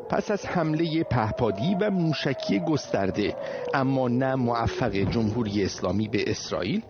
پس از حمله پهپادی و موشکی گسترده اما نه موفق جمهوری اسلامی به اسرائیل،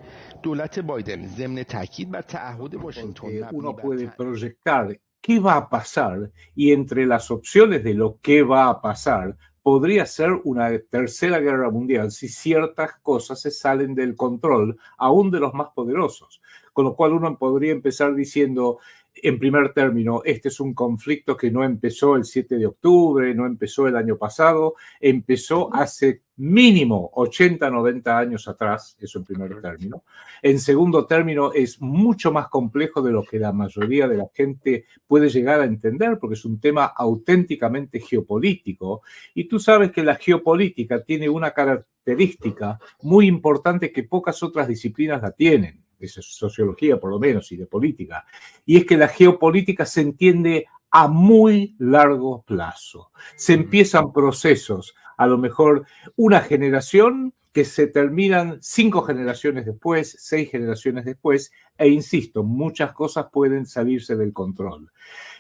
دولت بایدن ضمن تاکید بر تعهد واشنگتن uno puede proyectar qué va a pasar y entre las opciones de lo que va a pasar podría ser una tercera guerra mundial si ciertas cosas se salen del control, aún de los más poderosos. Con lo cual uno podría empezar diciendo, en primer término, este es un conflicto que no empezó el 7 de octubre, no empezó el año pasado, empezó hace mínimo 80, 90 años atrás, eso en primer término. En segundo término, es mucho más complejo de lo que la mayoría de la gente puede llegar a entender, porque es un tema auténticamente geopolítico. Y tú sabes que la geopolítica tiene una característica muy importante que pocas otras disciplinas la tienen, de sociología por lo menos y de política, y es que la geopolítica se entiende a muy largo plazo. Se empiezan procesos, a lo mejor una generación que se terminan 5 generaciones después, 6 generaciones después, e insisto, muchas cosas pueden salirse del control.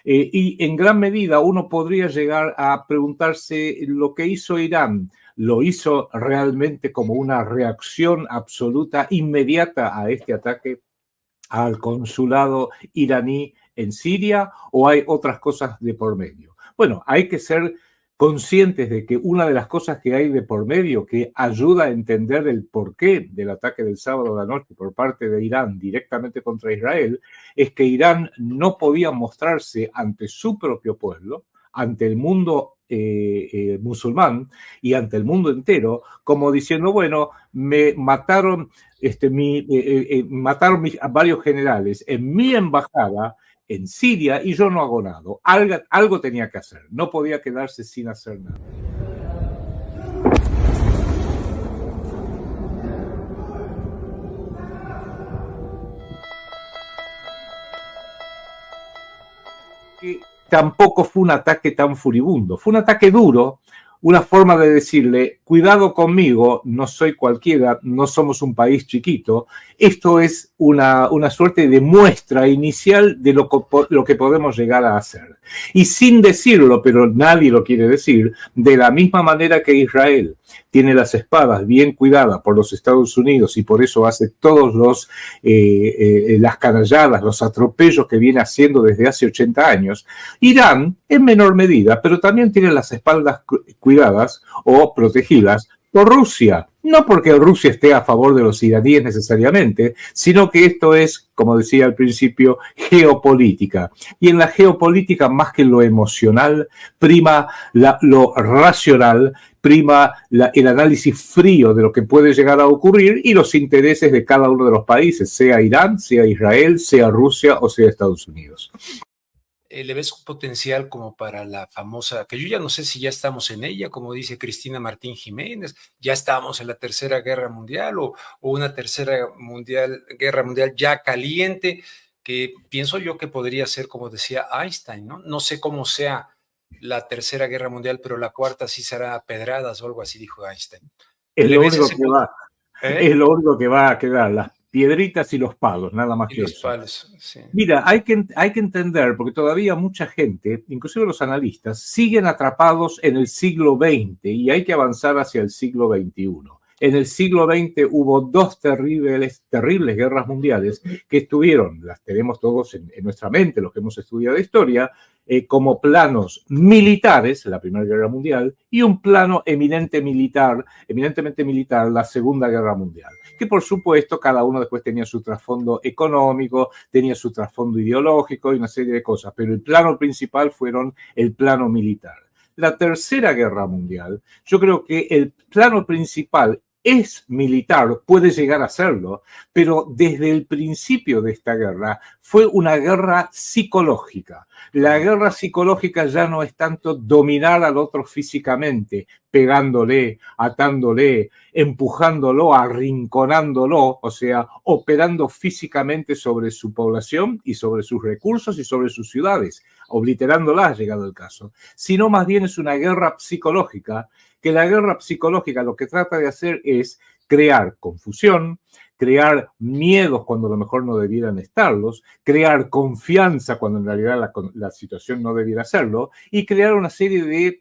Y en gran medida uno podría llegar a preguntarse lo que hizo Irán. ¿Lo hizo realmente como una reacción absoluta, inmediata a este ataque al consulado iraní en Siria o hay otras cosas de por medio? Bueno, hay que ser conscientes de que una de las cosas que hay de por medio que ayuda a entender el porqué del ataque del sábado a la noche por parte de Irán directamente contra Israel es que Irán no podía mostrarse ante su propio pueblo, ante el mundo musulmán y ante el mundo entero, como diciendo, bueno, me mataron, mataron a varios generales en mi embajada en Siria y yo no hago nada. Algo tenía que hacer, no podía quedarse sin hacer nada. Que tampoco fue un ataque tan furibundo, fue un ataque duro, una forma de decirle, cuidado conmigo, no soy cualquiera, no somos un país chiquito. Esto es una suerte de muestra inicial de lo que podemos llegar a hacer. Y sin decirlo, pero nadie lo quiere decir, de la misma manera que Israel tiene las espadas bien cuidadas por los Estados Unidos y por eso hace todos las canalladas, los atropellos que viene haciendo desde hace 80 años, Irán, en menor medida, pero también tiene las espaldas cuidadas o protegidas por Rusia. No porque Rusia esté a favor de los iraníes necesariamente, sino que esto es, como decía al principio, geopolítica. Y en la geopolítica, más que lo emocional, prima lo racional, prima el análisis frío de lo que puede llegar a ocurrir y los intereses de cada uno de los países, sea Irán, sea Israel, sea Rusia o sea Estados Unidos. ¿Le ves un potencial como para la famosa, que yo ya no sé si ya estamos en ella, como dice Cristina Martín Jiménez, ya estamos en la Tercera Guerra Mundial o una guerra mundial ya caliente, que pienso yo que podría ser, como decía Einstein, ¿no? No sé cómo sea la Tercera Guerra Mundial, pero la cuarta sí será a pedradas o algo así, dijo Einstein. Es lo único que va a quedar, las piedritas y los palos, nada más que los eso. Palos, sí. Mira, hay que entender, porque todavía mucha gente, inclusive los analistas, siguen atrapados en el siglo XX y hay que avanzar hacia el siglo XXI. En el siglo XX hubo 2 terribles guerras mundiales que estuvieron, las tenemos todos en nuestra mente, los que hemos estudiado historia, como planos militares, la Primera Guerra Mundial, y un plano eminentemente militar, la Segunda Guerra Mundial. Que por supuesto cada uno después tenía su trasfondo económico, tenía su trasfondo ideológico y una serie de cosas, pero el plano principal fueron el plano militar. La Tercera Guerra Mundial, yo creo que el plano principal es militar, puede llegar a serlo, pero desde el principio de esta guerra fue una guerra psicológica. La guerra psicológica ya no es tanto dominar al otro físicamente, pegándole, atándole, empujándolo, arrinconándolo, o sea, operando físicamente sobre su población y sobre sus recursos y sobre sus ciudades, obliterándolas, llegado el caso, sino más bien es una guerra psicológica, que la guerra psicológica lo que trata de hacer es crear confusión, crear miedos cuando a lo mejor no debieran estarlos, crear confianza cuando en realidad la situación no debiera serlo, y crear una serie de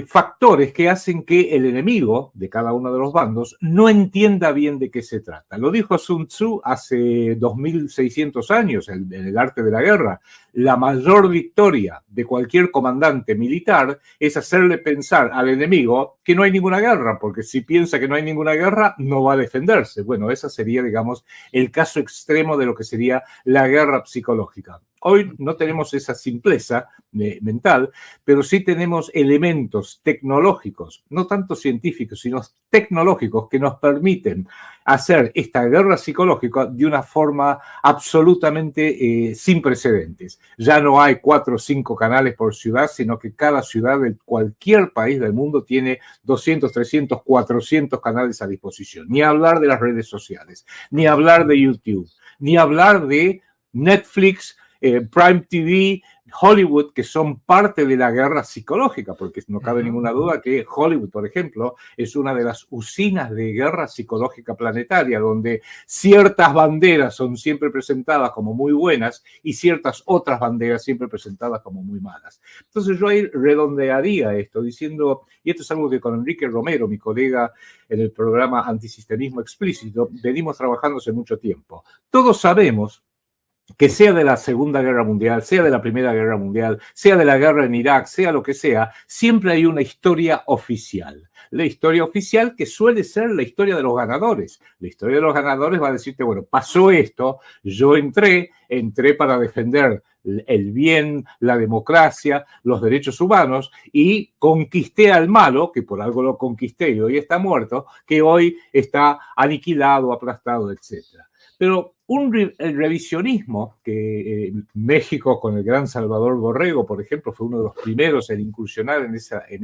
factores que hacen que el enemigo de cada uno de los bandos no entienda bien de qué se trata. Lo dijo Sun Tzu hace 2600 años en el arte de la guerra. La mayor victoria de cualquier comandante militar es hacerle pensar al enemigo que no hay ninguna guerra, porque si piensa que no hay ninguna guerra, no va a defenderse. Bueno, ese sería, digamos, el caso extremo de lo que sería la guerra psicológica. Hoy no tenemos esa simpleza mental, pero sí tenemos elementos tecnológicos, no tanto científicos, sino tecnológicos, que nos permiten hacer esta guerra psicológica de una forma absolutamente sin precedentes. Ya no hay 4 o 5 canales por ciudad, sino que cada ciudad de cualquier país del mundo tiene 200, 300, 400 canales a disposición. Ni hablar de las redes sociales, ni hablar de YouTube, ni hablar de Netflix, Prime TV, Hollywood, que son parte de la guerra psicológica, porque no cabe ninguna duda que Hollywood, por ejemplo, es una de las usinas de guerra psicológica planetaria, donde ciertas banderas son siempre presentadas como muy buenas y ciertas otras banderas siempre presentadas como muy malas. Entonces yo ahí redondearía esto diciendo, y esto es algo que con Enrique Romero, mi colega en el programa Antisistemismo Explícito, venimos trabajando hace mucho tiempo. Todos sabemos que sea de la Segunda Guerra Mundial, sea de la Primera Guerra Mundial, sea de la guerra en Irak, sea lo que sea, siempre hay una historia oficial. La historia oficial que suele ser la historia de los ganadores. La historia de los ganadores va a decirte, bueno, pasó esto, yo entré para defender el bien, la democracia, los derechos humanos, y conquisté al malo, que por algo lo conquisté y hoy está muerto, que hoy está aniquilado, aplastado, etc. Pero el revisionismo, que México con el gran Salvador Borrego, por ejemplo, fue uno de los primeros en incursionar en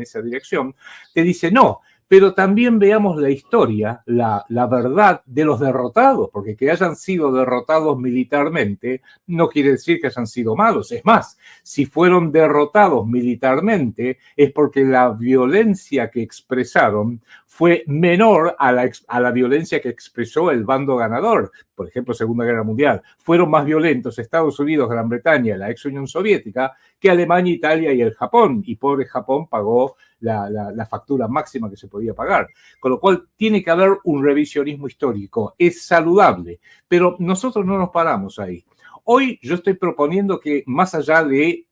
esa dirección, te dice no, pero también veamos la historia, la verdad de los derrotados, porque que hayan sido derrotados militarmente no quiere decir que hayan sido malos. Es más, si fueron derrotados militarmente es porque la violencia que expresaron fue menor a la violencia que expresó el bando ganador. Por ejemplo, Segunda Guerra Mundial. Fueron más violentos Estados Unidos, Gran Bretaña, la ex Unión Soviética, que Alemania, Italia y el Japón. Y pobre Japón pagó la factura máxima que se podía pagar. Con lo cual tiene que haber un revisionismo histórico. Es saludable, pero nosotros no nos paramos ahí. Hoy yo estoy proponiendo que más allá de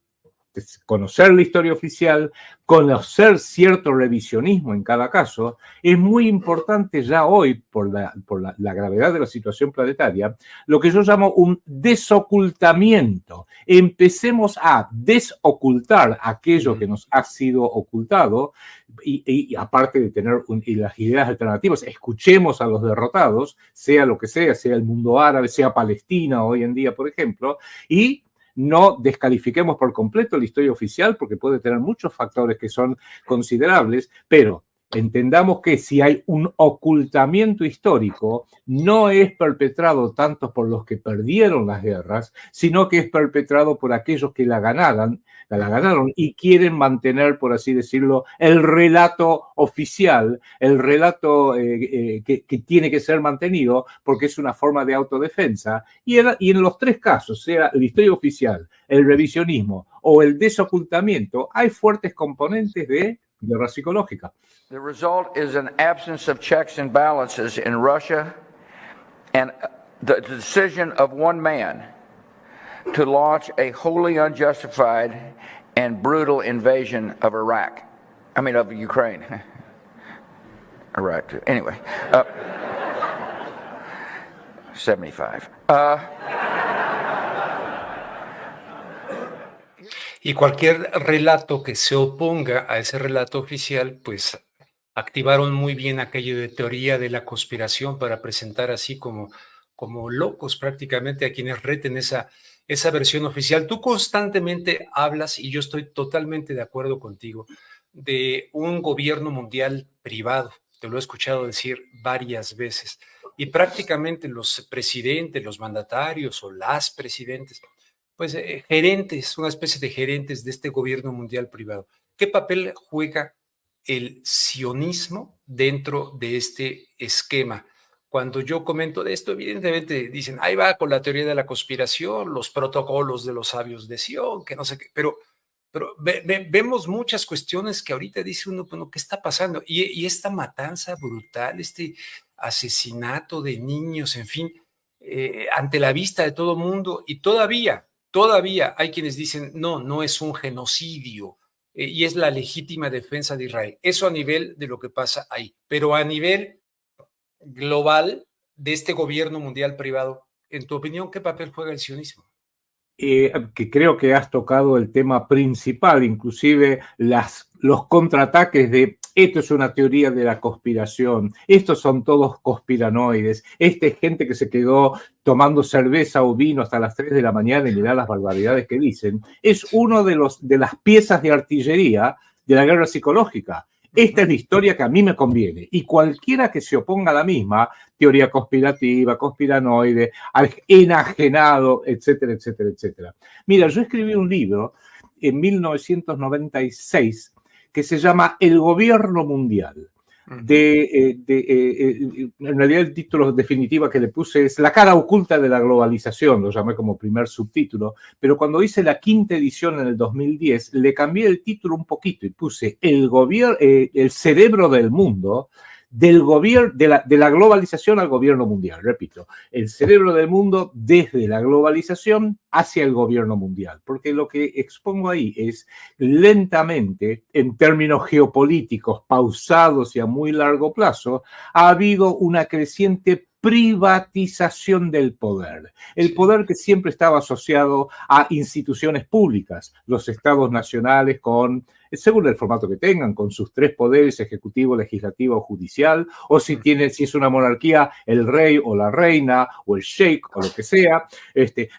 conocer la historia oficial, conocer cierto revisionismo en cada caso, es muy importante ya hoy, por la gravedad de la situación planetaria, lo que yo llamo un desocultamiento. Empecemos a desocultar aquello que nos ha sido ocultado y aparte de tener las ideas alternativas, escuchemos a los derrotados, sea lo que sea el mundo árabe, sea Palestina hoy en día, por ejemplo, y no descalifiquemos por completo la historia oficial porque puede tener muchos factores que son considerables, pero entendamos que si hay un ocultamiento histórico, no es perpetrado tanto por los que perdieron las guerras, sino que es perpetrado por aquellos que la ganaron y quieren mantener, por así decirlo, el relato oficial, el relato que tiene que ser mantenido porque es una forma de autodefensa. Y en los 3 casos, sea la historia oficial, el revisionismo o el desocultamiento, hay fuertes componentes de guerra psicológica. The result is an absence of checks and balances in Russia and the decision of one man to launch a wholly unjustified and brutal invasion of Iraq. I mean, of Ukraine. Iraq, anyway. 75. Y cualquier relato que se oponga a ese relato oficial, pues activaron muy bien aquello de teoría de la conspiración para presentar así como locos prácticamente a quienes reten esa versión oficial. Tú constantemente hablas, y yo estoy totalmente de acuerdo contigo, de un gobierno mundial privado. Te lo he escuchado decir varias veces. Y prácticamente los presidentes, los mandatarios o las presidentes, pues gerentes, una especie de gerentes de este gobierno mundial privado. ¿Qué papel juega el sionismo dentro de este esquema? cuando yo comento de esto, evidentemente dicen, ahí va con la teoría de la conspiración, los protocolos de los sabios de Sion, que no sé qué, pero vemos muchas cuestiones que ahorita dice uno, bueno, ¿qué está pasando? Y esta matanza brutal, este asesinato de niños, en fin, ante la vista de todo mundo, y todavía hay quienes dicen, no es un genocidio, y es la legítima defensa de Israel. Eso a nivel de lo que pasa ahí, pero a nivel global de este gobierno mundial privado, en tu opinión, ¿qué papel juega el sionismo? Que creo que has tocado el tema principal, inclusive los contraataques de esto es una teoría de la conspiración, estos son todos conspiranoides, esta es gente que se quedó tomando cerveza o vino hasta las 3 de la mañana y mirá las barbaridades que dicen, es uno de las piezas de artillería de la guerra psicológica. Esta es la historia que a mí me conviene y cualquiera que se oponga a la misma, teoría conspirativa, conspiranoide, enajenado, etcétera, etcétera, etcétera. Mira, yo escribí un libro en 1996 que se llama El Gobierno Mundial. En realidad el título definitivo que le puse es La cara oculta de la globalización, lo llamé como primer subtítulo, pero cuando hice la 5ª edición en el 2010 le cambié el título un poquito y puse el cerebro del mundo, de la globalización al gobierno mundial. Repito, el cerebro del mundo desde la globalización hacia el gobierno mundial, porque lo que expongo ahí es lentamente, en términos geopolíticos, pausados y a muy largo plazo, ha habido una creciente privatización del poder. El poder que siempre estaba asociado a instituciones públicas, los estados nacionales con, según el formato que tengan, con sus 3 poderes, ejecutivo, legislativo o judicial, o si es una monarquía, el rey o la reina, o el sheik, o lo que sea,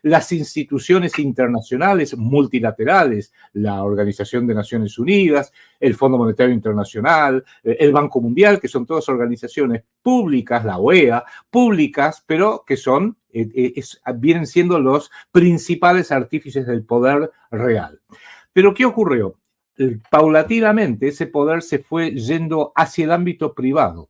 las instituciones internacionales multilaterales, la Organización de Naciones Unidas, el Fondo Monetario Internacional, el Banco Mundial, que son todas organizaciones públicas, la OEA, públicas, pero que vienen siendo los principales artífices del poder real. Pero ¿qué ocurrió? Paulatinamente ese poder se fue yendo hacia el ámbito privado.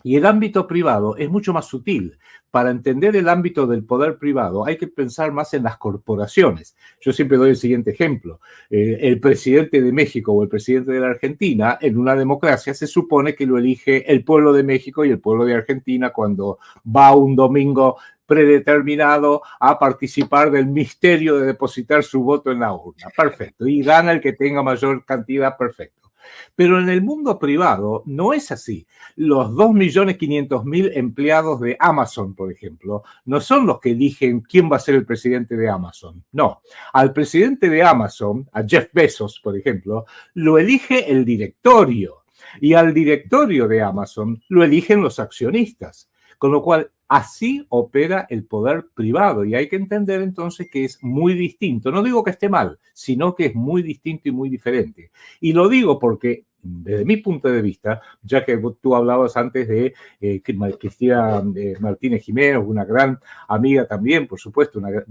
Y el ámbito privado es mucho más sutil. Para entender el ámbito del poder privado hay que pensar más en las corporaciones. Yo siempre doy el siguiente ejemplo. El presidente de México o el presidente de la Argentina, en una democracia se supone que lo elige el pueblo de México y el pueblo de Argentina cuando va un domingo predeterminado a participar del misterio de depositar su voto en la urna. Perfecto. Y gana el que tenga mayor cantidad, perfecto. Pero en el mundo privado no es así. Los 2.500.000 empleados de Amazon, por ejemplo, no son los que eligen quién va a ser el presidente de Amazon. No. Al presidente de Amazon, a Jeff Bezos, por ejemplo, lo elige el directorio. Y al directorio de Amazon lo eligen los accionistas. Con lo cual, así opera el poder privado y hay que entender entonces que es muy distinto. No digo que esté mal, sino que es muy distinto y muy diferente. Y lo digo porque, desde mi punto de vista, ya que tú hablabas antes de Cristina Martínez Jiménez, una gran amiga también, por supuesto, una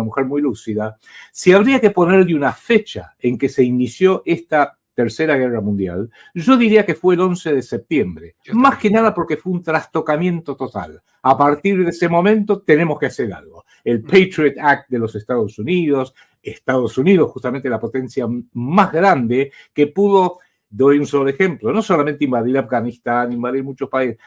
mujer muy lúcida, si habría que ponerle una fecha en que se inició esta Tercera Guerra Mundial, yo diría que fue el 11 de septiembre, más que nada porque fue un trastocamiento total. A partir de ese momento tenemos que hacer algo. El Patriot Act de los Estados Unidos justamente la potencia más grande que pudo, doy un solo ejemplo, no solamente invadir Afganistán, invadir muchos países,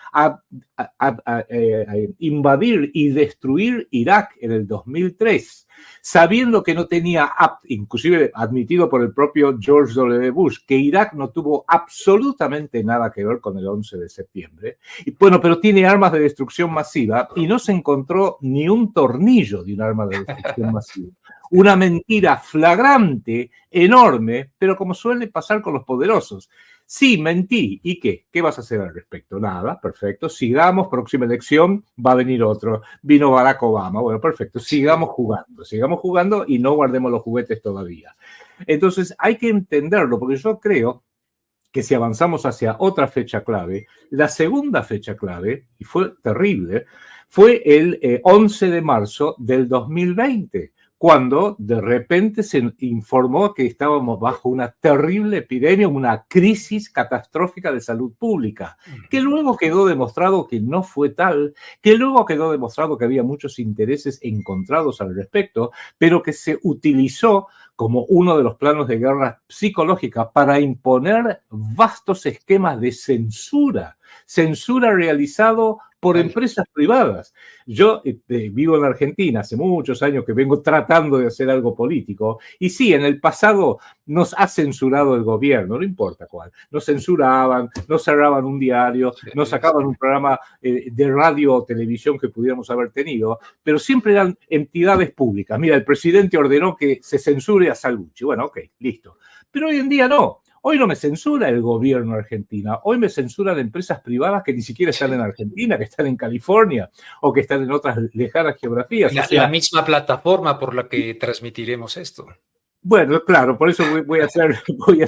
invadir y destruir Irak en el 2003, sabiendo que no tenía, inclusive admitido por el propio George W. Bush, que Irak no tuvo absolutamente nada que ver con el 11 de septiembre. Y bueno, pero tiene armas de destrucción masiva y no se encontró ni un tornillo de un arma de destrucción masiva. Una mentira flagrante, enorme, pero como suele pasar con los poderosos. Sí, mentí. ¿Y qué? ¿Qué vas a hacer al respecto? Nada, perfecto. Sigamos, próxima elección, va a venir otro. Vino Barack Obama. Bueno, perfecto. Sigamos jugando y no guardemos los juguetes todavía. Entonces, hay que entenderlo, porque yo creo que si avanzamos hacia otra fecha clave, la segunda fecha clave, y fue terrible, fue el 11 de marzo del 2020, cuando de repente se informó que estábamos bajo una terrible epidemia, una crisis catastrófica de salud pública, que luego quedó demostrado que no fue tal, que luego quedó demostrado que había muchos intereses encontrados al respecto, pero que se utilizó como uno de los planos de guerra psicológica para imponer vastos esquemas de censura realizado por empresas privadas. Yo vivo en la Argentina, hace muchos años que vengo tratando de hacer algo político, y sí, en el pasado nos ha censurado el gobierno, no importa cuál. Nos censuraban, nos cerraban un diario, nos sacaban un programa de radio o televisión que pudiéramos haber tenido, pero siempre eran entidades públicas. Mira, el presidente ordenó que se censure a Salvucci. Bueno, ok, listo. Pero hoy en día no. Hoy no me censura el gobierno argentino, hoy me censuran empresas privadas que ni siquiera están en Argentina, que están en California o que están en otras lejanas geografías. La misma plataforma por la que transmitiremos esto. Bueno, claro, por eso voy a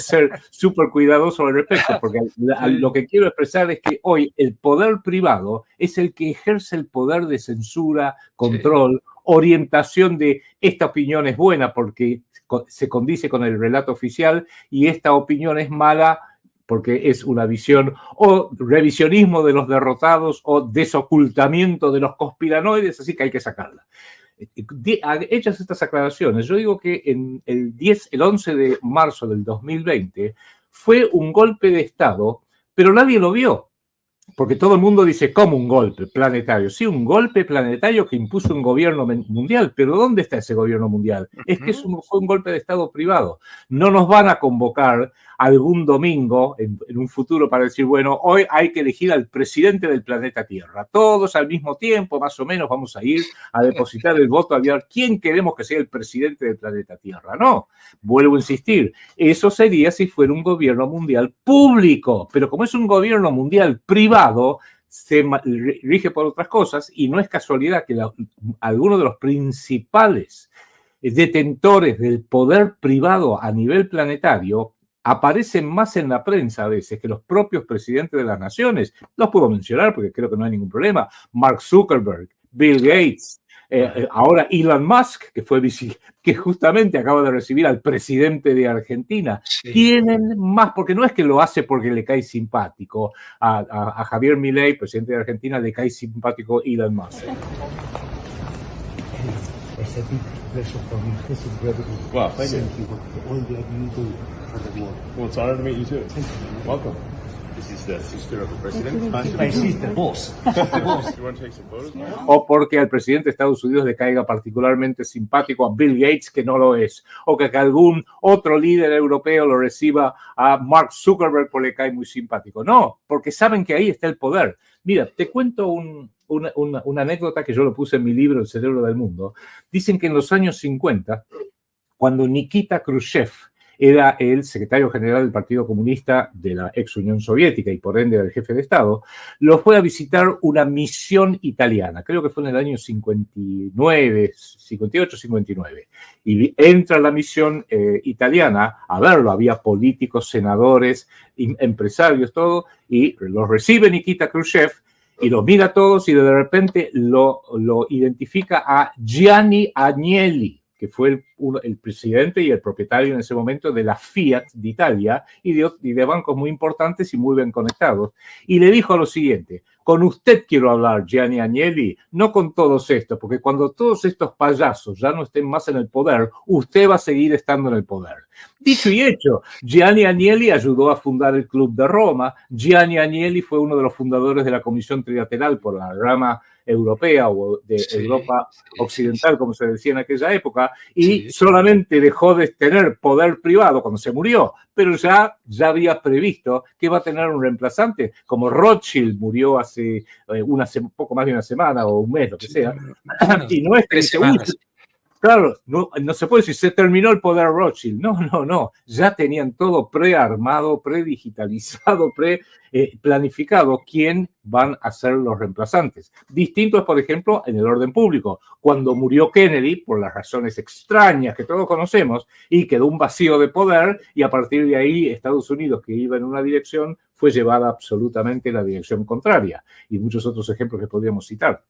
ser súper cuidadoso al respecto, porque lo que quiero expresar es que hoy el poder privado es el que ejerce el poder de censura, control, orientación de esta opinión es buena porque se condice con el relato oficial y esta opinión es mala porque es una visión o revisionismo de los derrotados o desocultamiento de los conspiranoides, así que hay que sacarla. Hechas estas aclaraciones, yo digo que el 11 de marzo del 2020 fue un golpe de Estado, pero nadie lo vio. Porque todo el mundo dice, ¿cómo un golpe planetario? Sí, un golpe planetario que impuso un gobierno mundial, pero ¿dónde está ese gobierno mundial? Es que fue un golpe de Estado privado. No nos van a convocar algún domingo en un futuro para decir, bueno, hoy hay que elegir al presidente del planeta Tierra. Todos al mismo tiempo, más o menos, vamos a ir a depositar el voto a ver quién queremos que sea el presidente del planeta Tierra. No, vuelvo a insistir, eso sería si fuera un gobierno mundial público, pero como es un gobierno mundial privado, se rige por otras cosas y no es casualidad que algunos de los principales detentores del poder privado a nivel planetario aparecen más en la prensa a veces que los propios presidentes de las naciones. Los puedo mencionar porque creo que no hay ningún problema. Mark Zuckerberg, Bill Gates, ahora Elon Musk, que justamente acaba de recibir al presidente de Argentina. Tienen más, porque no es que lo hace porque le cae simpático. A Javier Milei, presidente de Argentina, le cae simpático Elon Musk. It's a big pleasure for me. This is incredible. Wow, thank you. All that you do for the world. Well, it's an honor to meet you too. Thank you. Welcome. This is the sister of the president. My sister, boss. The boss. You want to take some photos? O porque al presidente de Estados Unidos le caiga particularmente simpático a Bill Gates, que no lo es. O que algún otro líder europeo lo reciba a Mark Zuckerberg porque le cae muy simpático. No, porque saben que ahí está el poder. Mira, te cuento una anécdota que yo lo puse en mi libro El cerebro del mundo. Dicen que en los años 50, cuando Nikita Khrushchev era el secretario general del Partido Comunista de la ex Unión Soviética y por ende el jefe de Estado, lo fue a visitar una misión italiana, creo que fue en el año 59, 58, 59. Y entra a la misión italiana a verlo, había políticos, senadores, empresarios, todo, y los recibe Nikita Khrushchev y los mira a todos y de repente lo identifica a Gianni Agnelli, que fue el presidente y el propietario en ese momento de la Fiat de Italia y de bancos muy importantes y muy bien conectados. Y le dijo lo siguiente: con usted quiero hablar, Gianni Agnelli, no con todos estos, porque cuando todos estos payasos ya no estén más en el poder, usted va a seguir estando en el poder. Dicho y hecho, Gianni Agnelli ayudó a fundar el Club de Roma. Gianni Agnelli fue uno de los fundadores de la Comisión Trilateral por la rama europea o de Europa Occidental, como se decía en aquella época, y solamente dejó de tener poder privado cuando se murió, pero ya había previsto que iba a tener un reemplazante, como Rothschild murió hace poco más de una semana o un mes, lo que sea, y no es que claro, no se puede decir, se terminó el poder Rothschild. No. Ya tenían todo prearmado, predigitalizado, planificado quién van a ser los reemplazantes. Distinto es, por ejemplo, en el orden público. Cuando murió Kennedy, por las razones extrañas que todos conocemos, y quedó un vacío de poder, y a partir de ahí Estados Unidos, que iba en una dirección, fue llevada absolutamente en la dirección contraria. Y muchos otros ejemplos que podríamos citar.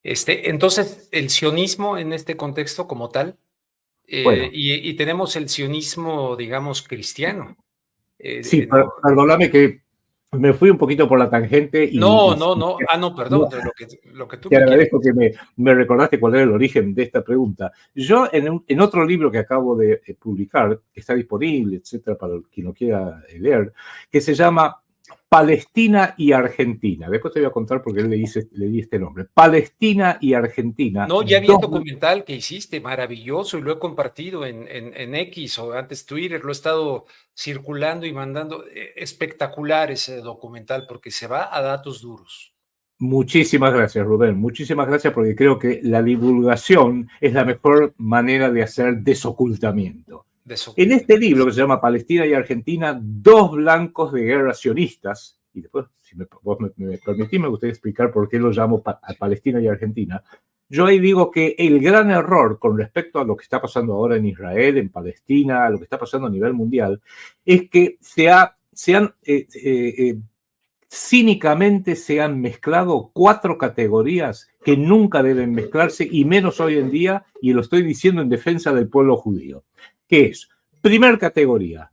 Entonces, el sionismo en este contexto como tal, Bueno, y tenemos el sionismo, digamos, cristiano. sí, No, perdóname que me fui un poquito por la tangente no, y no, no. Ah, no, no, perdón, de lo que tú te me quieras. agradezco que me recordaste cuál era el origen de esta pregunta. Yo, en otro libro que acabo de publicar, que está disponible, etcétera, para quien lo quiera leer, que se llama Palestina y Argentina. Después te voy a contar por qué le di este nombre. Palestina y Argentina. No, ya vi el documental que hiciste, maravilloso, y lo he compartido en X o antes Twitter, lo he estado circulando y mandando. Espectacular ese documental porque se va a datos duros. Muchísimas gracias, Rubén. Muchísimas gracias porque creo que la divulgación es la mejor manera de hacer desocultamiento. En este libro que se llama Palestina y Argentina, dos blancos de guerra sionistas, y después, si vos me permitís, me gustaría explicar por qué lo llamo Palestina y Argentina. Yo ahí digo que el gran error con respecto a lo que está pasando ahora en Israel, en Palestina, a lo que está pasando a nivel mundial, es que cínicamente se han mezclado cuatro categorías que nunca deben mezclarse, y menos hoy en día, y lo estoy diciendo en defensa del pueblo judío, que es, primer categoría,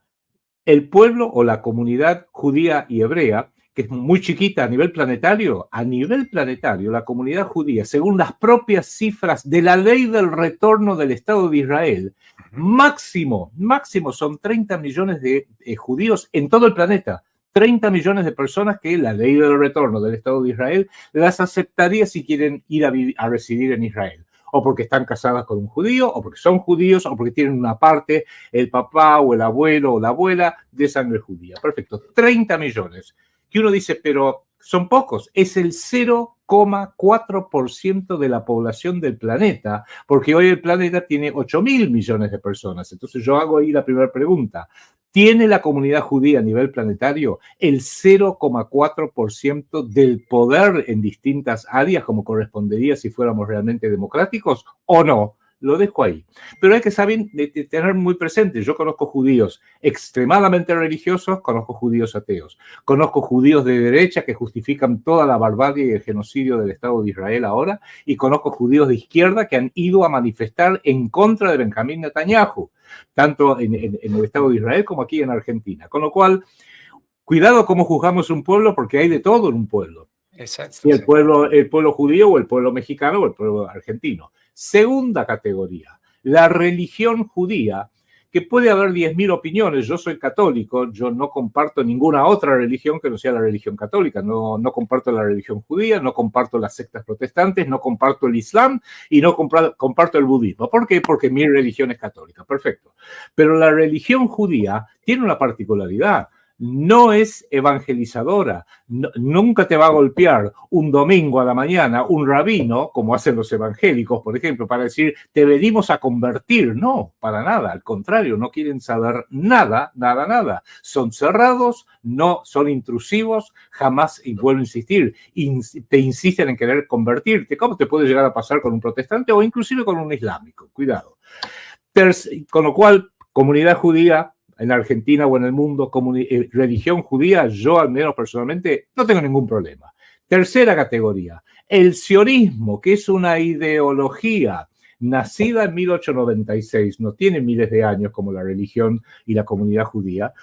el pueblo o la comunidad judía y hebrea, que es muy chiquita a nivel planetario, la comunidad judía, según las propias cifras de la ley del retorno del Estado de Israel, máximo son 30 millones de judíos en todo el planeta. 30 millones de personas que la ley del retorno del Estado de Israel las aceptaría si quieren ir a residir en Israel. O porque están casadas con un judío, o porque son judíos, o porque tienen una parte, el papá o el abuelo o la abuela, de sangre judía. Perfecto, 30 millones. Que uno dice, pero son pocos. Es el 0,4% de la población del planeta, porque hoy el planeta tiene 8.000 millones de personas. Entonces yo hago ahí la primera pregunta. ¿Tiene la comunidad judía a nivel planetario el 0,4% del poder en distintas áreas como correspondería si fuéramos realmente democráticos o no? Lo dejo ahí. Pero hay que tener muy presente, yo conozco judíos extremadamente religiosos, conozco judíos ateos, conozco judíos de derecha que justifican toda la barbarie y el genocidio del Estado de Israel ahora, y conozco judíos de izquierda que han ido a manifestar en contra de Benjamín Netanyahu, tanto en el Estado de Israel como aquí en Argentina. Con lo cual, cuidado cómo juzgamos un pueblo, porque hay de todo en un pueblo. Exacto. Si el pueblo judío o el pueblo mexicano o el pueblo argentino. Segunda categoría, la religión judía, que puede haber 10.000 opiniones. Yo soy católico, yo no comparto ninguna otra religión que no sea la religión católica, no comparto la religión judía, no comparto las sectas protestantes, no comparto el Islam y no comparto el budismo. ¿Por qué? Porque mi religión es católica, perfecto. Pero la religión judía tiene una particularidad. No es evangelizadora, nunca te va a golpear un domingo a la mañana un rabino, como hacen los evangélicos, por ejemplo, para decir, te venimos a convertir. No, para nada, al contrario, no quieren saber nada. Son cerrados, no son intrusivos, jamás, y vuelvo a insistir, te insisten en querer convertirte, como te puede llegar a pasar con un protestante o inclusive con un islámico, cuidado. Con lo cual, comunidad judía, en Argentina o en el mundo, religión judía, yo al menos personalmente no tengo ningún problema. Tercera categoría, el sionismo, que es una ideología nacida en 1896, no tiene miles de años como la religión y la comunidad judía,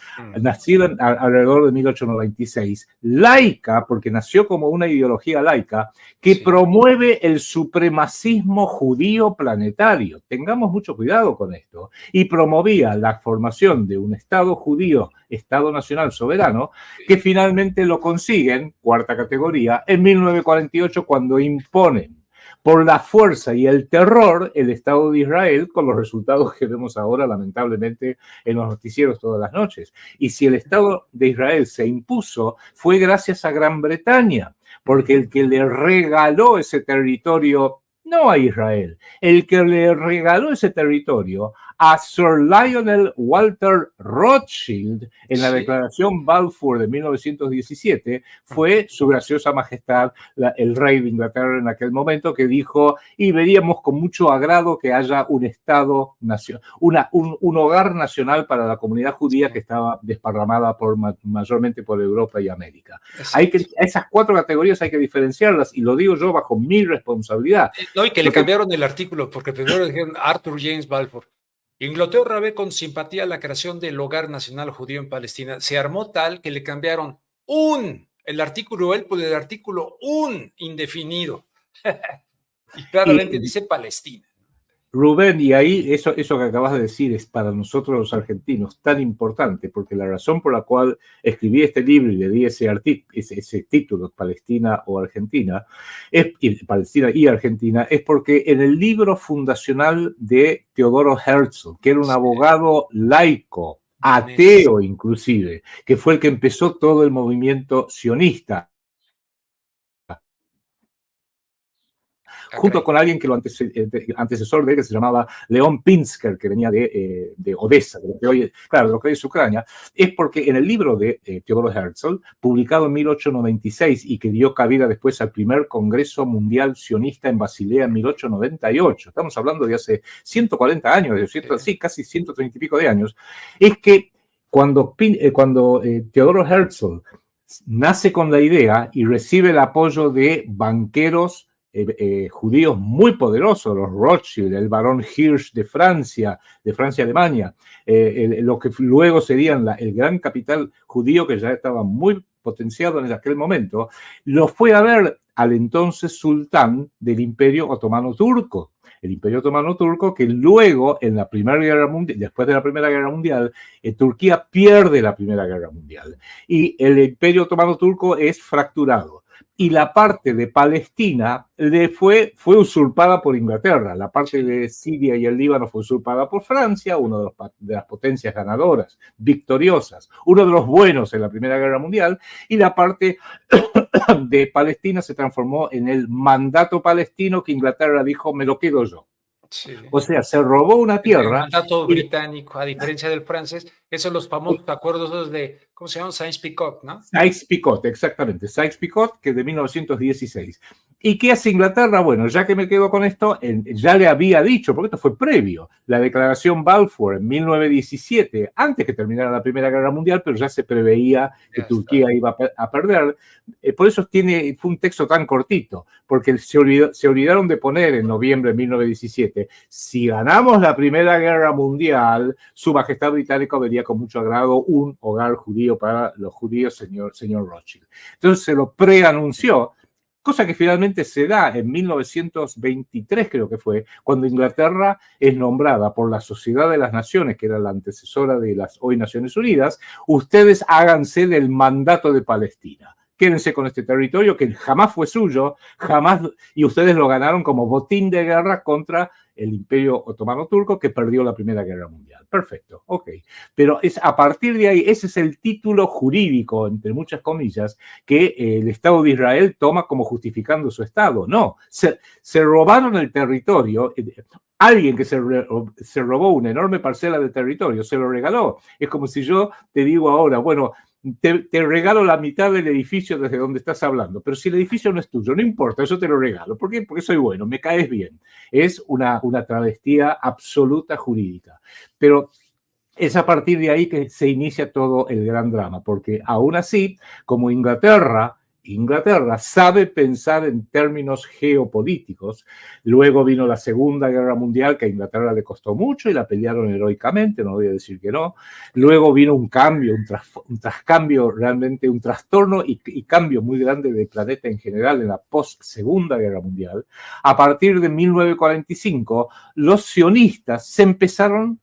nacida alrededor de 1896, laica, porque nació como una ideología laica, que promueve el supremacismo judío planetario. Tengamos mucho cuidado con esto. Y promovía la formación de un Estado judío, Estado nacional soberano, que finalmente lo consiguen, cuarta categoría, en 1948, cuando imponen por la fuerza y el terror el Estado de Israel, con los resultados que vemos ahora lamentablemente en los noticieros todas las noches. Y si el Estado de Israel se impuso, fue gracias a Gran Bretaña, porque el que le regaló ese territorio no a Israel. El que le regaló ese territorio a Sir Lionel Walter Rothschild en la Declaración Balfour de 1917 fue su graciosa majestad, el rey de Inglaterra en aquel momento, que dijo, y veríamos con mucho agrado que haya un Estado, un hogar nacional para la comunidad judía que estaba desparramada mayormente por Europa y América. Esas 4 categorías hay que diferenciarlas, y lo digo yo bajo mi responsabilidad. No, y que le cambiaron el artículo, porque primero dijeron Arthur James Balfour. Inglaterra ve con simpatía la creación del Hogar Nacional Judío en Palestina. Se armó tal que le cambiaron el artículo por el artículo indefinido. Y claramente dice Palestina. Rubén, y ahí eso que acabas de decir es para nosotros los argentinos tan importante, porque la razón por la cual escribí este libro y le di ese título, Palestina o Argentina, Palestina y Argentina, es porque en el libro fundacional de Teodoro Herzl, que era un abogado laico, ateo inclusive, que fue el que empezó todo el movimiento sionista, junto con alguien que lo antecesor de él, que se llamaba León Pinsker, que venía de Odessa, de lo que hoy es Ucrania, es porque en el libro de Teodoro Herzl, publicado en 1896 y que dio cabida después al primer Congreso Mundial Sionista en Basilea en 1898, estamos hablando de hace 140 años, sí, casi 130 y pico de años, es que cuando Teodoro Herzl nace con la idea y recibe el apoyo de banqueros judíos muy poderosos, los Rothschild, el barón Hirsch de Francia, Alemania, lo que luego serían el gran capital judío que ya estaba muy potenciado en aquel momento, lo fue a ver al entonces sultán del Imperio Otomano Turco. El Imperio Otomano Turco, que luego, en la Primera Guerra Mundial, después de la Primera Guerra Mundial, Turquía pierde la Primera Guerra Mundial y el Imperio Otomano Turco es fracturado. Y la parte de Palestina fue usurpada por Inglaterra. La parte de Siria y el Líbano fue usurpada por Francia, una de las potencias ganadoras, victoriosas, uno de los buenos en la Primera Guerra Mundial, y la parte de Palestina se transformó en el mandato palestino que Inglaterra dijo, me lo quedo yo. Sí. O sea, se robó una tierra. El mandato británico, a diferencia del francés, esos son los famosos acuerdos de, ¿cómo se llama? Sykes-Picot, ¿no? Sykes-Picot, exactamente. Sykes-Picot, que es de 1916. ¿Y qué hace Inglaterra? Bueno, ya que me quedo con esto, ya le había dicho, porque esto fue previo, la declaración Balfour en 1917, antes que terminara la Primera Guerra Mundial, pero ya se preveía que Turquía iba a perder. Por eso fue un texto tan cortito, porque se olvidaron de poner en noviembre de 1917, si ganamos la Primera Guerra Mundial, Su Majestad Británica vería con mucho agrado un hogar judío para los judíos, señor Rothschild. Entonces se lo preanunció, cosa que finalmente se da en 1923, creo que fue, cuando Inglaterra es nombrada por la Sociedad de las Naciones, que era la antecesora de las hoy Naciones Unidas, ustedes háganse del mandato de Palestina. Quédense con este territorio que jamás fue suyo, y ustedes lo ganaron como botín de guerra contra el Imperio Otomano Turco, que perdió la Primera Guerra Mundial. Perfecto, ok. Pero es a partir de ahí, ese es el título jurídico, entre muchas comillas, que el Estado de Israel toma como justificando su Estado. No, se robaron el territorio. Alguien que se robó una enorme parcela de territorio, se lo regaló. Es como si yo te digo ahora, bueno, te regalo la mitad del edificio desde donde estás hablando, pero si el edificio no es tuyo, no importa, yo te lo regalo. ¿Por qué? Porque soy bueno, me caes bien. Es una travestía absoluta jurídica. Pero es a partir de ahí que se inicia todo el gran drama, porque aún así, como Inglaterra sabe pensar en términos geopolíticos. Luego vino la Segunda Guerra Mundial, que a Inglaterra le costó mucho y la pelearon heroicamente, no voy a decir que no. Luego vino un cambio, un trascambio, realmente un trastorno y cambio muy grande del planeta en general en la post-Segunda Guerra Mundial. A partir de 1945, los sionistas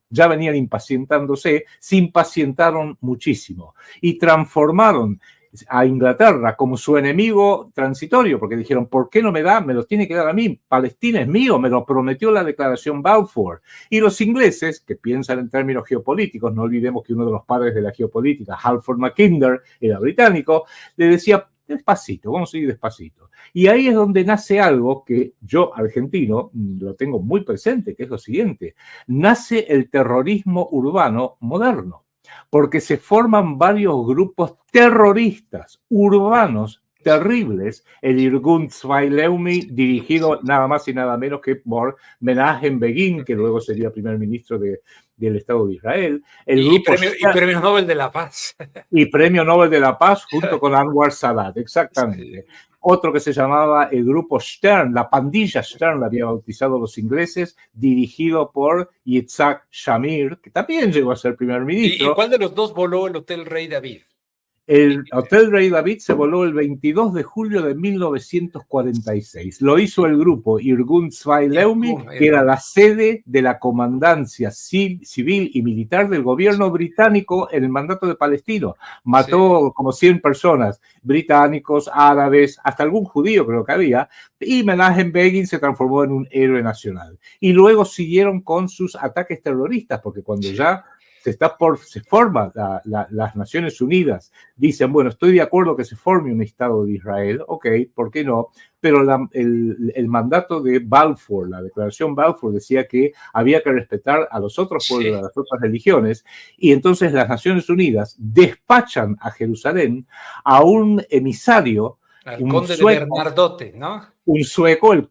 ya venían impacientándose, se impacientaron muchísimo y transformaron a Inglaterra como su enemigo transitorio, porque dijeron, ¿por qué no me da? Me lo tiene que dar a mí. Palestina es mío, me lo prometió la declaración Balfour. Y los ingleses, que piensan en términos geopolíticos, no olvidemos que uno de los padres de la geopolítica, Halford Mackinder, era británico, le decía, despacito, vamos a ir despacito. Y ahí es donde nace algo que yo, argentino, lo tengo muy presente, que es lo siguiente. Nace el terrorismo urbano moderno, porque se forman varios grupos terroristas urbanos terribles, el Irgun Zweiliumi, dirigido nada más y nada menos que por Menachem Begin, que luego sería primer ministro del Estado de Israel. Y premio Nobel de la Paz. Y premio Nobel de la Paz junto con Anwar Sadat, exactamente. Sí. Otro que se llamaba el grupo Stern, la pandilla Stern, la había bautizado los ingleses, dirigido por Yitzhak Shamir, que también llegó a ser primer ministro. ¿Y cuál de los dos voló el Hotel Rey David? El Hotel Rey David se voló el 22 de julio de 1946. Lo hizo el grupo Irgun Zweiliumi, que era la sede de la comandancia civil y militar del gobierno británico en el mandato de Palestino. Mató como 100 personas, británicos, árabes, hasta algún judío creo que había, y Menachem Begin se transformó en un héroe nacional. Y luego siguieron con sus ataques terroristas, porque cuando ya se forma las Naciones Unidas, dicen, bueno, estoy de acuerdo que se forme un Estado de Israel, ok, ¿por qué no? Pero el mandato de Balfour, la declaración Balfour, decía que había que respetar a los otros pueblos, a las otras religiones, y entonces las Naciones Unidas despachan a Jerusalén a un emisario, al conde de Bernadotte, ¿no? Un sueco, el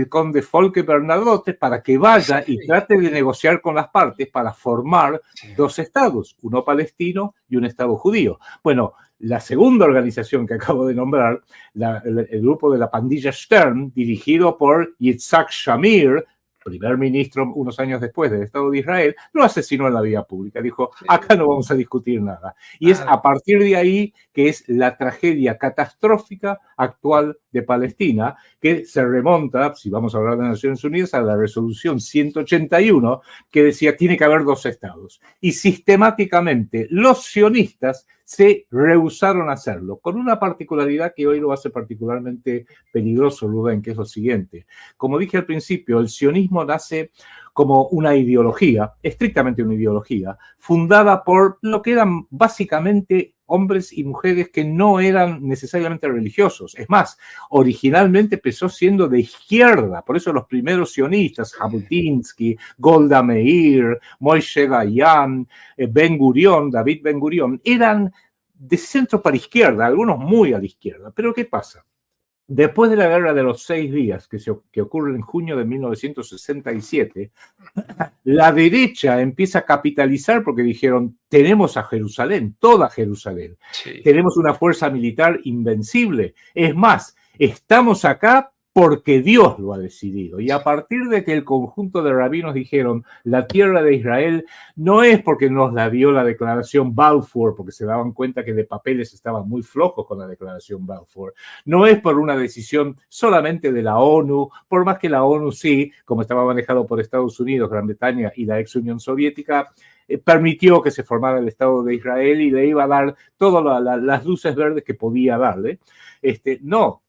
conde Folke Bernadotte, para que vaya y trate de negociar con las partes para formar dos estados, uno palestino y un estado judío. Bueno, la segunda organización que acabo de nombrar, el grupo de la pandilla Stern, dirigido por Yitzhak Shamir, primer ministro unos años después del Estado de Israel, lo asesinó en la vía pública. Dijo, acá no vamos a discutir nada. Y es a partir de ahí que es la tragedia catastrófica actual de Palestina, que se remonta, si vamos a hablar de Naciones Unidas, a la resolución 181, que decía tiene que haber dos estados. Y sistemáticamente los sionistas se rehusaron a hacerlo, con una particularidad que hoy lo hace particularmente peligroso, Rubén, que es lo siguiente. Como dije al principio, el sionismo nace como una ideología, estrictamente una ideología, fundada por lo que eran básicamente hombres y mujeres que no eran necesariamente religiosos. Es más, originalmente empezó siendo de izquierda, por eso los primeros sionistas, Jabotinsky, Golda Meir, Moshe Dayan, Ben Gurion, David Ben Gurion, eran de centro para izquierda, algunos muy a la izquierda. Pero ¿qué pasa? Después de la Guerra de los 6 días, que ocurre en junio de 1967, la derecha empieza a capitalizar porque dijeron, tenemos a Jerusalén, toda Jerusalén. Sí. Tenemos una fuerza militar invencible. Es más, estamos acá porque Dios lo ha decidido. Y a partir de que el conjunto de rabinos dijeron, la tierra de Israel no es porque nos la dio la declaración Balfour, porque se daban cuenta que de papeles estaban muy flojos con la declaración Balfour, no es por una decisión solamente de la ONU, por más que la ONU sí, como estaba manejado por Estados Unidos, Gran Bretaña y la ex Unión Soviética, permitió que se formara el Estado de Israel y le iba a dar todas las luces verdes que podía darle. No.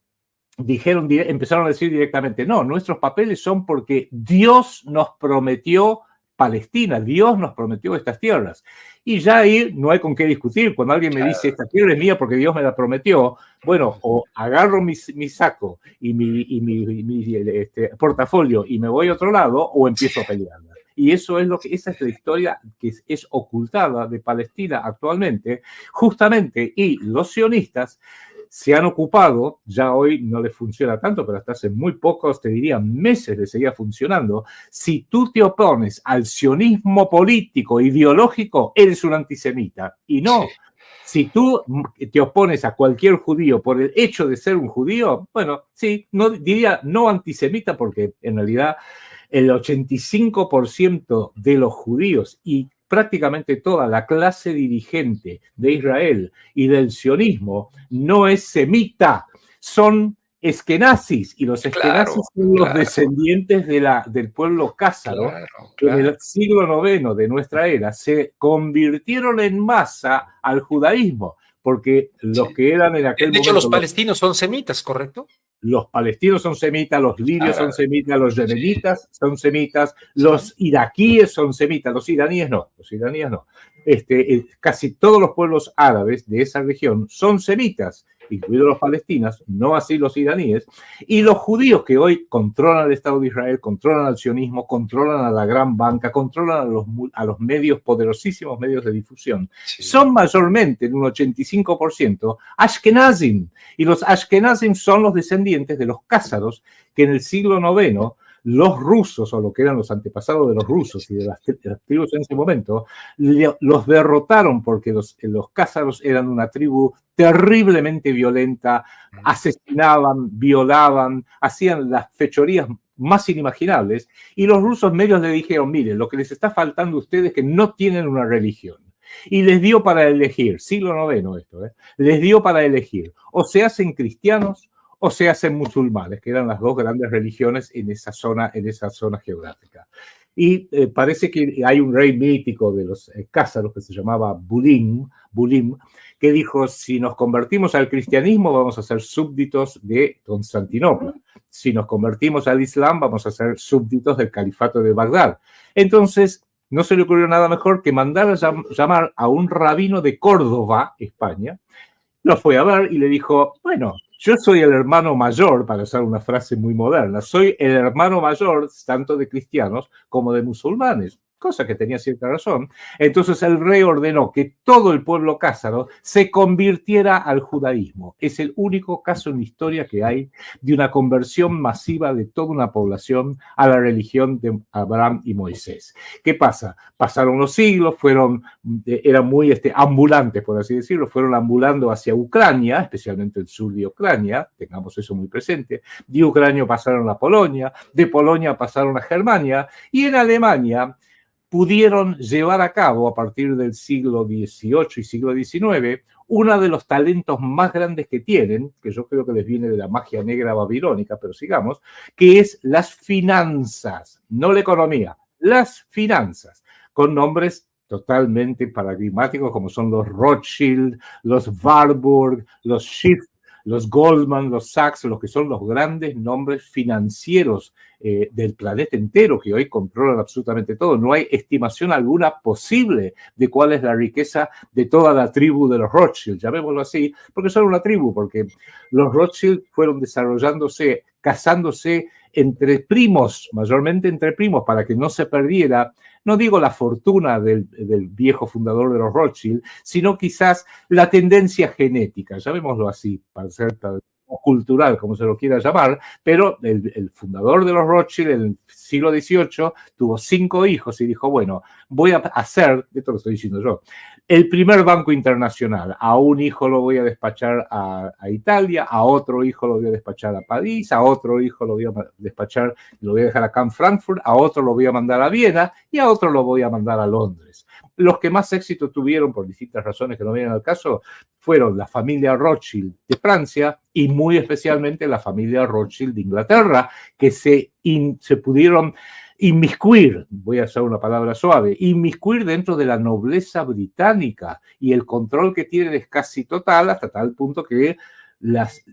Empezaron a decir directamente, no, nuestros papeles son porque Dios nos prometió Palestina, Dios nos prometió estas tierras. Y ya ahí no hay con qué discutir. Cuando alguien me dice, esta tierra es mía porque Dios me la prometió, bueno, o agarro mi saco y mi portafolio y me voy a otro lado, o empiezo a pelearla. Y esa es la historia que es ocultada de Palestina actualmente, justamente, y los sionistas se han ocupado, ya hoy no les funciona tanto, pero hasta hace muy pocos, te diría meses, les seguía funcionando. Si tú te opones al sionismo político, ideológico, eres un antisemita. Y no, si tú te opones a cualquier judío por el hecho de ser un judío, bueno, sí, no diría no antisemita, porque en realidad el 85% de los judíos y prácticamente toda la clase dirigente de Israel y del sionismo no es semita, son eskenazis, y los eskenazis son los descendientes del pueblo cázaro, que en el siglo IX de nuestra era se convirtieron en masa al judaísmo, porque los que eran en aquel momento... De hecho, los palestinos son semitas, ¿correcto? Los palestinos son semitas, los lirios son semitas, los yemenitas son semitas, los iraquíes son semitas, los iraníes no. Casi todos los pueblos árabes de esa región son semitas incluidos los palestinos, no así los iraníes, y los judíos que hoy controlan el Estado de Israel, controlan al sionismo, controlan a la gran banca, controlan a los medios, poderosísimos medios de difusión, son mayormente, en un 85%, ashkenazim, y los ashkenazim son los descendientes de los cázaros que en el siglo IX los rusos, o lo que eran los antepasados de los rusos y de las tribus en ese momento, los derrotaron porque los cázaros eran una tribu terriblemente violenta, asesinaban, violaban, hacían las fechorías más inimaginables, y los rusos medios le dijeron, miren, lo que les está faltando a ustedes es que no tienen una religión. Y les dio para elegir, siglo IX esto, les dio para elegir, o se hacen cristianos o se hacen musulmanes, que eran las dos grandes religiones en esa zona geográfica. Y parece que hay un rey mítico de los cázaros que se llamaba Bulim, que dijo, si nos convertimos al cristianismo vamos a ser súbditos de Constantinopla. Si nos convertimos al Islam vamos a ser súbditos del califato de Bagdad. Entonces, no se le ocurrió nada mejor que mandar a llamar a un rabino de Córdoba, España. Lo fue a ver y le dijo, bueno, yo soy el hermano mayor, para usar una frase muy moderna, soy el hermano mayor tanto de cristianos como de musulmanes, cosa que tenía cierta razón. Entonces el rey ordenó que todo el pueblo cázaro se convirtiera al judaísmo. Es el único caso en la historia que hay de una conversión masiva de toda una población a la religión de Abraham y Moisés. ¿Qué pasa? Pasaron los siglos, eran muy ambulantes, por así decirlo, fueron ambulando hacia Ucrania, especialmente el sur de Ucrania, tengamos eso muy presente. De Ucrania pasaron a Polonia, de Polonia pasaron a Germania, y en Alemania pudieron llevar a cabo a partir del siglo XVIII y siglo XIX uno de los talentos más grandes que tienen, que yo creo que les viene de la magia negra babilónica, pero sigamos, que es las finanzas, no la economía, las finanzas, con nombres totalmente paradigmáticos como son los Rothschild, los Warburg, los Schiff, los Goldman, los Sachs, los que son los grandes nombres financieros del planeta entero, que hoy controlan absolutamente todo. No hay estimación alguna posible de cuál es la riqueza de toda la tribu de los Rothschild, llamémoslo así, porque son una tribu, porque los Rothschild fueron desarrollándose, casándose entre primos, mayormente entre primos, para que no se perdiera, no digo la fortuna del viejo fundador de los Rothschild, sino quizás la tendencia genética, llamémoslo así, para ser cultural, como se lo quiera llamar, pero el fundador de los Rothschild en el siglo XVIII tuvo 5 hijos y dijo, bueno, voy a hacer, esto lo estoy diciendo yo, el primer banco internacional. A un hijo lo voy a despachar a Italia, a otro hijo lo voy a despachar a París, a otro hijo lo voy a despachar, lo voy a dejar acá en Frankfurt, a otro lo voy a mandar a Viena y a otro lo voy a mandar a Londres. Los que más éxito tuvieron, por distintas razones que no vienen al caso, fueron la familia Rothschild de Francia y muy especialmente la familia Rothschild de Inglaterra, que se pudieron inmiscuir, voy a usar una palabra suave, inmiscuir dentro de la nobleza británica, y el control que tienen es casi total, hasta tal punto que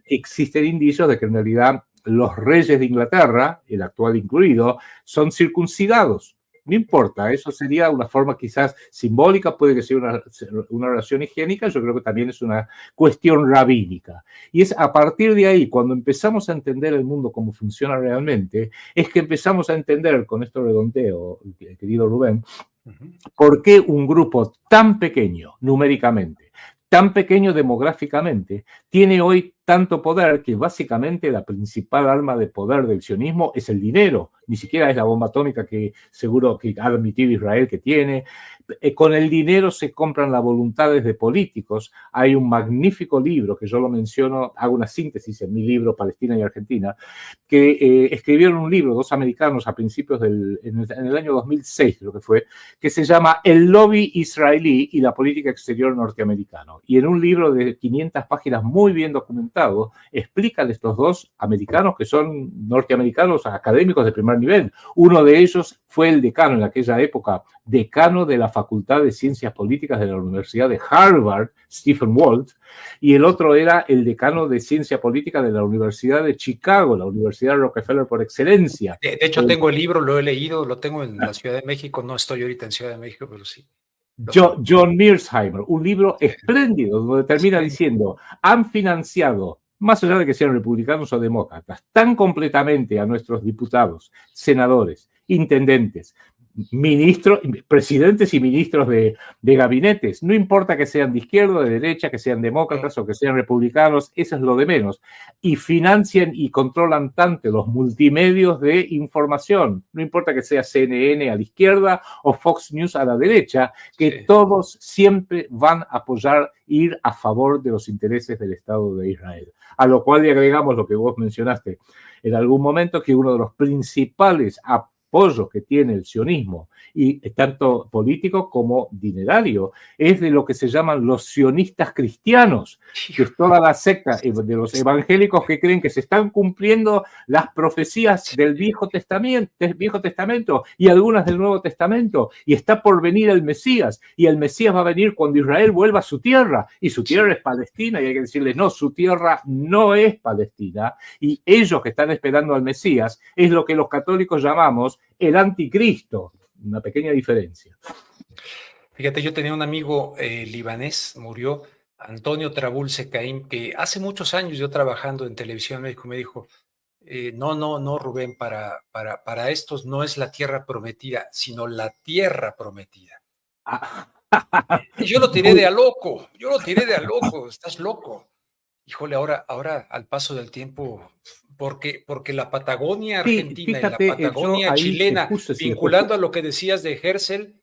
existen indicios de que en realidad los reyes de Inglaterra, el actual incluido, son circuncidados. No importa, eso sería una forma quizás simbólica, puede que sea una relación higiénica, yo creo que también es una cuestión rabínica. Y es a partir de ahí, cuando empezamos a entender el mundo cómo funciona realmente, es que empezamos a entender, con esto redondeo, querido Rubén, por qué un grupo tan pequeño numéricamente, tan pequeño demográficamente, tiene hoy tanto poder que básicamente la principal arma de poder del sionismo es el dinero. Ni siquiera es la bomba atómica que seguro que ha admitido Israel que tiene. Con el dinero se compran las voluntades de políticos. Hay un magnífico libro que yo lo menciono, hago una síntesis en mi libro Palestina y Argentina, que escribieron un libro, 2 americanos a principios en el año 2006 creo que fue, que se llama El lobby israelí y la política exterior norteamericano. Y en un libro de 500 páginas muy bien documentado, explican estos 2 americanos que son norteamericanos académicos de primer nivel. Uno de ellos fue el decano en aquella época, decano de la Facultad de Ciencias Políticas de la Universidad de Harvard, Stephen Walt, y el otro era el decano de Ciencia Política de la Universidad de Chicago, la Universidad Rockefeller por excelencia. De hecho, tengo el libro, lo he leído, lo tengo en la Ciudad de México, no estoy ahorita en Ciudad de México, pero sí. John Mearsheimer, un libro espléndido donde termina diciendo, han financiado, más allá de que sean republicanos o demócratas, tan completamente a nuestros diputados, senadores, intendentes, ministros, presidentes y ministros de gabinetes. No importa que sean de izquierda o de derecha, que sean demócratas o que sean republicanos, eso es lo de menos. Y financian y controlan tanto los multimedios de información. No importa que sea CNN a la izquierda o Fox News a la derecha, que todos siempre van a apoyar ir a favor de los intereses del Estado de Israel. A lo cual le agregamos lo que vos mencionaste en algún momento, que uno de los principales apoyos que tiene el sionismo, y tanto político como dinerario, es de lo que se llaman los sionistas cristianos, que es toda la secta de los evangélicos que creen que se están cumpliendo las profecías del Viejo Testamento y algunas del Nuevo Testamento, y está por venir el Mesías, y el Mesías va a venir cuando Israel vuelva a su tierra, y su tierra es Palestina, y hay que decirles, no, su tierra no es Palestina, y ellos que están esperando al Mesías es lo que los católicos llamamos el anticristo. Una pequeña diferencia. Fíjate, yo tenía un amigo libanés, murió, Antonio Trabulce Caim, que hace muchos años yo trabajando en Televisión en México me dijo, no, Rubén, para estos no es la tierra prometida, sino la tierra prometida. Y yo lo tiré de a loco, estás loco. Híjole, ahora al paso del tiempo, porque la Patagonia argentina y la Patagonia chilena, vinculando a lo que decías de Herzl,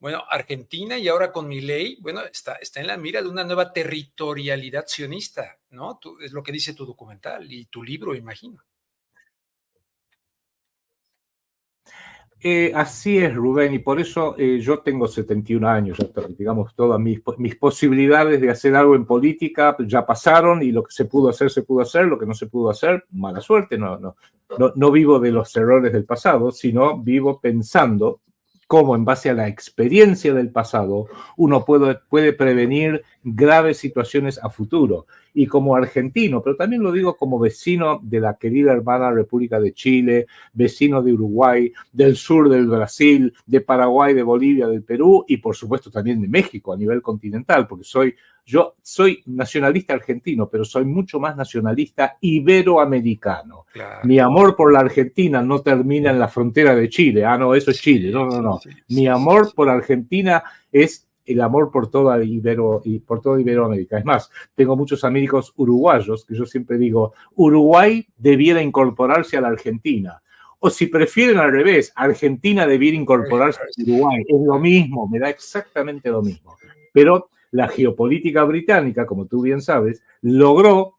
bueno, Argentina y ahora con Milei, bueno, está en la mira de una nueva territorialidad sionista, ¿no? Es lo que dice tu documental y tu libro, imagino. Así es, Rubén, y por eso yo tengo 71 años, digamos, todas mis posibilidades de hacer algo en política ya pasaron, y lo que se pudo hacer, lo que no se pudo hacer, mala suerte, no vivo de los errores del pasado, sino vivo pensando cómo en base a la experiencia del pasado uno puede prevenir graves situaciones a futuro. Y como argentino, pero también lo digo como vecino de la querida hermana República de Chile, vecino de Uruguay, del sur del Brasil, de Paraguay, de Bolivia, del Perú y por supuesto también de México a nivel continental, porque yo soy nacionalista argentino, pero soy mucho más nacionalista iberoamericano. Claro. Mi amor por la Argentina no termina en la frontera de Chile. Ah, no, eso es Chile. No. Mi amor por Argentina es el amor por toda Iberoamérica. Es más, tengo muchos amigos uruguayos que yo siempre digo, Uruguay debiera incorporarse a la Argentina. O si prefieren al revés, Argentina debiera incorporarse a Uruguay. Es lo mismo, me da exactamente lo mismo. Pero la geopolítica británica, como tú bien sabes, logró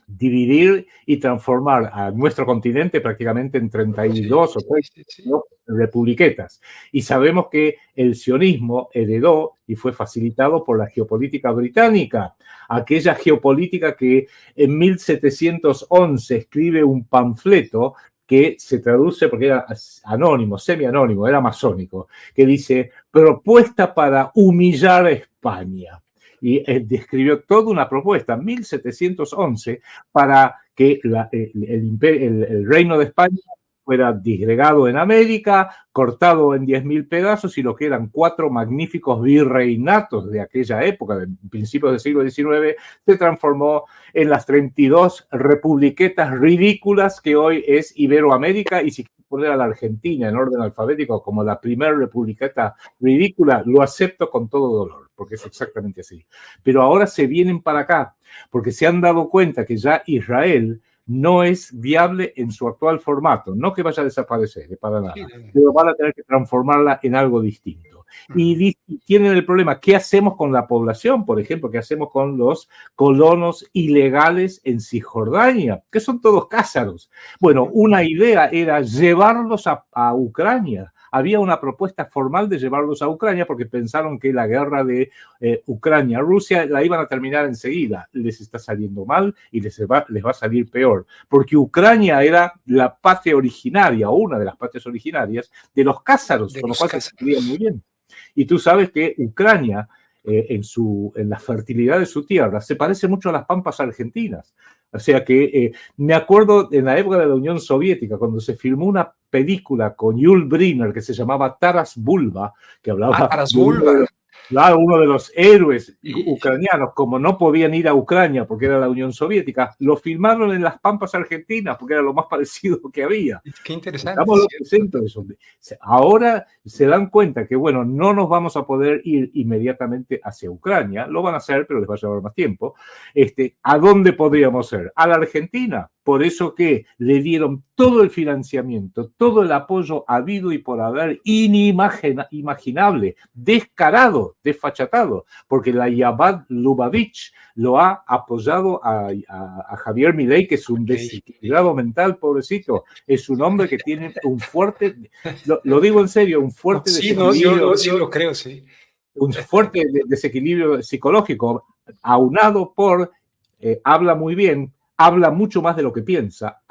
dividir y transformar a nuestro continente prácticamente en 32 o 32 republiquetas. Y sabemos que el sionismo heredó y fue facilitado por la geopolítica británica, aquella geopolítica que en 1711 escribe un panfleto que se traduce, porque era anónimo, semi-anónimo, era masónico, que dice, propuesta para humillar a España. Y describió toda una propuesta en 1711 para que el reino de España fuera disgregado en América, cortado en 10.000 pedazos, y lo que eran 4 magníficos virreinatos de aquella época, de principios del siglo XIX, se transformó en las 32 republiquetas ridículas que hoy es Iberoamérica, y si quieres poner a la Argentina en orden alfabético como la primera republiqueta ridícula, lo acepto con todo dolor, porque es exactamente así. Pero ahora se vienen para acá, porque se han dado cuenta que ya Israel no es viable en su actual formato. No que vaya a desaparecer, para nada, pero van a tener que transformarla en algo distinto. Y tienen el problema, ¿qué hacemos con la población? Por ejemplo, ¿qué hacemos con los colonos ilegales en Cisjordania? Que son todos cázaros. Bueno, una idea era llevarlos a Ucrania. Había una propuesta formal de llevarlos a Ucrania porque pensaron que la guerra de Ucrania-Rusia la iban a terminar enseguida. Les está saliendo mal y les va a salir peor, porque Ucrania era la patria originaria, o una de las patrias originarias de los cázaros, con lo cual se escribía muy bien. Y tú sabes que Ucrania, en la fertilidad de su tierra, se parece mucho a las pampas argentinas. O sea que me acuerdo en la época de la Unión Soviética, cuando se filmó una película con Yul Brynner que se llamaba Taras Bulba, que hablaba... Taras Bulba. Claro, uno de los héroes ucranianos, como no podían ir a Ucrania porque era la Unión Soviética, lo filmaron en las Pampas Argentinas porque era lo más parecido que había. Qué interesante. Estamos lo presentes de eso. Ahora se dan cuenta que, bueno, no nos vamos a poder ir inmediatamente hacia Ucrania, lo van a hacer, pero les va a llevar más tiempo. ¿A dónde podríamos ir? A la Argentina. Por eso que le dieron todo el financiamiento, todo el apoyo habido y por haber, inimaginable, descarado, desfachatado, porque la Yavad Lubavitch lo ha apoyado a Javier Milei, que es un desequilibrado mental, pobrecito. Es un hombre que tiene un fuerte, lo digo en serio, un fuerte desequilibrio. No, yo sí lo creo, sí. Un fuerte desequilibrio psicológico, aunado por, habla muy bien, habla mucho más de lo que piensa,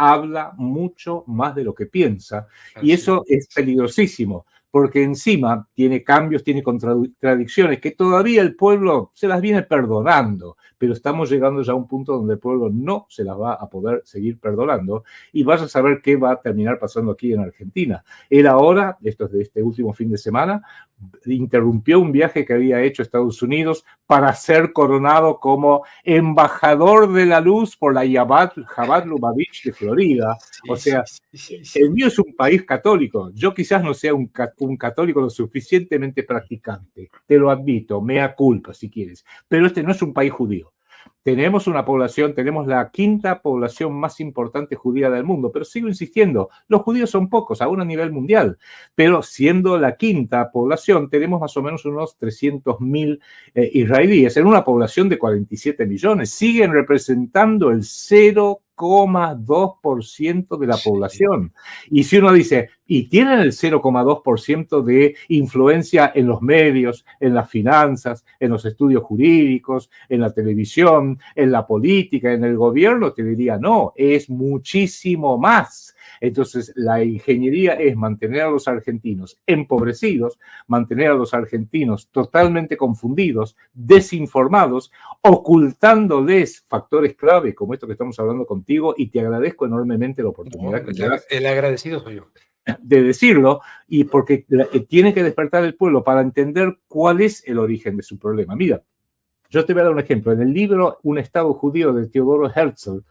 y eso es peligrosísimo, porque encima tiene cambios, tiene contradicciones que todavía el pueblo se las viene perdonando, pero estamos llegando ya a un punto donde el pueblo no se las va a poder seguir perdonando, y vas a saber qué va a terminar pasando aquí en Argentina. Él ahora, esto es de este último fin de semana, interrumpió un viaje que había hecho a Estados Unidos para ser coronado como embajador de la luz por la Chabad Lubavitch de Florida. O sea, el mío es un país católico. Yo quizás no sea un católico lo suficientemente practicante. Te lo admito, mea culpa si quieres. Pero este no es un país judío. Tenemos una población, tenemos la quinta población más importante judía del mundo, pero sigo insistiendo, los judíos son pocos, aún a nivel mundial, pero siendo la quinta población, tenemos más o menos unos 300.000 israelíes en una población de 47 millones. Siguen representando el 0,2% de la población. Y si uno dice, y tienen el 0,2% de influencia en los medios, en las finanzas, en los estudios jurídicos, en la televisión, en la política, en el gobierno, te diría, no, es muchísimo más. Entonces, la ingeniería es mantener a los argentinos empobrecidos, mantener a los argentinos totalmente confundidos, desinformados, ocultándoles factores clave como esto que estamos hablando contigo, y te agradezco enormemente la oportunidad que me das. El agradecido soy yo. De decirlo, y porque tiene que despertar el pueblo para entender cuál es el origen de su problema. Mira, yo te voy a dar un ejemplo. En el libro Un Estado Judío de Teodoro Herzl,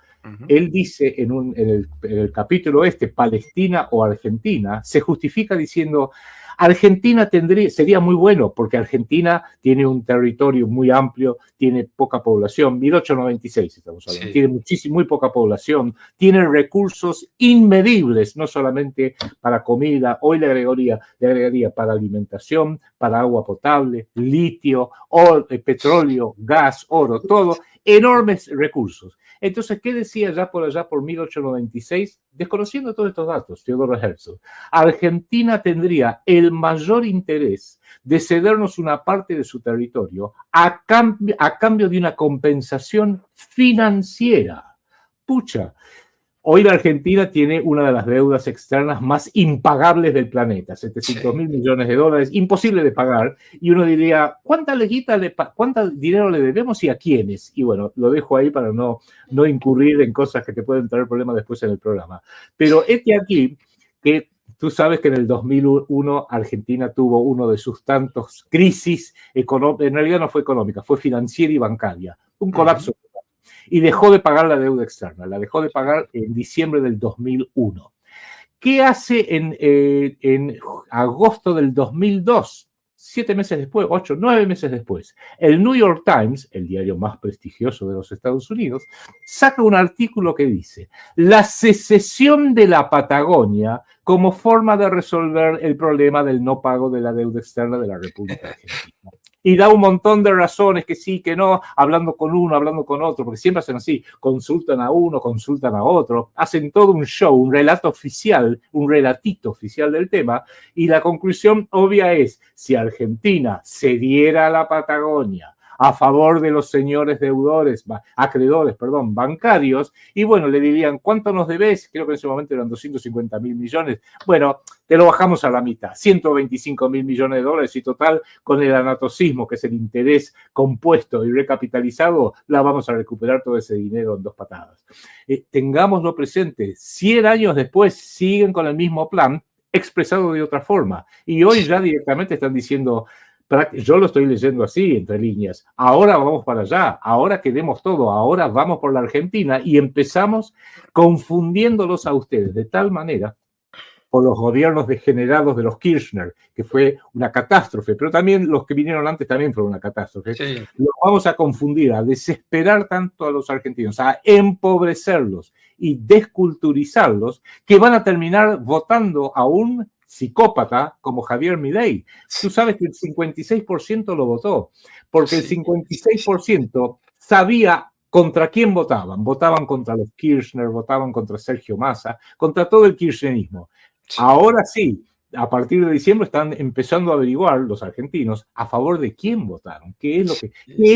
él dice en el capítulo Palestina o Argentina, se justifica diciendo, Argentina sería muy bueno, porque Argentina tiene un territorio muy amplio, tiene poca población, 1896 estamos hablando, sí. Tiene muy poca población, tiene recursos inmedibles, no solamente para comida, hoy le agregaría para alimentación, para agua potable, litio, petróleo, gas, oro, todo, enormes recursos. Entonces, ¿qué decía ya por allá por 1896? Desconociendo todos estos datos, Teodoro Herzl, Argentina tendría el mayor interés de cedernos una parte de su territorio a cambio de una compensación financiera. Pucha, hoy la Argentina tiene una de las deudas externas más impagables del planeta, 700.000 millones de dólares, imposible de pagar, y uno diría, ¿cuánto dinero le debemos y a quiénes? Y bueno, lo dejo ahí para no incurrir en cosas que te pueden traer problemas después en el programa. Pero aquí que tú sabes que en el 2001 Argentina tuvo uno de sus tantos crisis económicas, en realidad no fue económica, fue financiera y bancaria, un colapso. Y dejó de pagar la deuda externa, la dejó de pagar en diciembre del 2001. ¿Qué hace en agosto del 2002? 7 meses después, 8, 9 meses después, el New York Times, el diario más prestigioso de los Estados Unidos, saca un artículo que dice, la secesión de la Patagonia como forma de resolver el problema del no pago de la deuda externa de la República Argentina. Y da un montón de razones, que sí, que no, hablando con uno, hablando con otro, porque siempre hacen así, consultan a uno, consultan a otro, hacen todo un show, un relato oficial, un relatito oficial del tema, y la conclusión obvia es, si Argentina cediera a la Patagonia a favor de los señores acreedores, bancarios, y bueno, le dirían, ¿cuánto nos debes? Creo que en ese momento eran 250.000 millones. Bueno, te lo bajamos a la mitad, 125.000 millones de dólares, y total, con el anatocismo, que es el interés compuesto y recapitalizado, la vamos a recuperar todo ese dinero en 2 patadas. Tengámoslo presente, 100 años después siguen con el mismo plan, expresado de otra forma, y hoy ya directamente están diciendo, Yo lo estoy leyendo así, entre líneas. Ahora vamos para allá, ahora queremos todo, ahora vamos por la Argentina y empezamos confundiéndolos a ustedes de tal manera por los gobiernos degenerados de los Kirchner, que fue una catástrofe, pero también los que vinieron antes también fueron una catástrofe. Sí. Los vamos a confundir, a desesperar tanto a los argentinos, a empobrecerlos y desculturizarlos, que van a terminar votando a un psicópata como Javier Milei. Tú sabes que el 56% lo votó, porque el 56% sabía contra quién votaban. Votaban contra los Kirchner, votaban contra Sergio Massa, contra todo el kirchnerismo. Ahora sí, a partir de diciembre están empezando a averiguar los argentinos a favor de quién votaron, qué es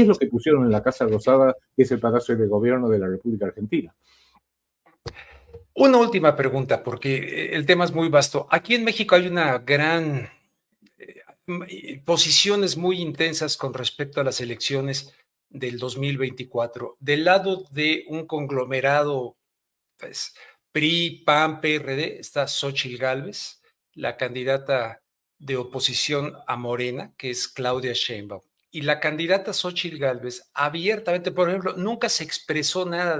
lo que pusieron en la Casa Rosada, que es el Palacio de Gobierno de la República Argentina. Una última pregunta, porque el tema es muy vasto. Aquí en México hay una gran posiciones muy intensas con respecto a las elecciones del 2024. Del lado de un conglomerado, pues, PRI, PAN, PRD, está Xóchitl Gálvez, la candidata de oposición a Morena, que es Claudia Sheinbaum. Y la candidata Xóchitl Gálvez abiertamente, por ejemplo, nunca se expresó nada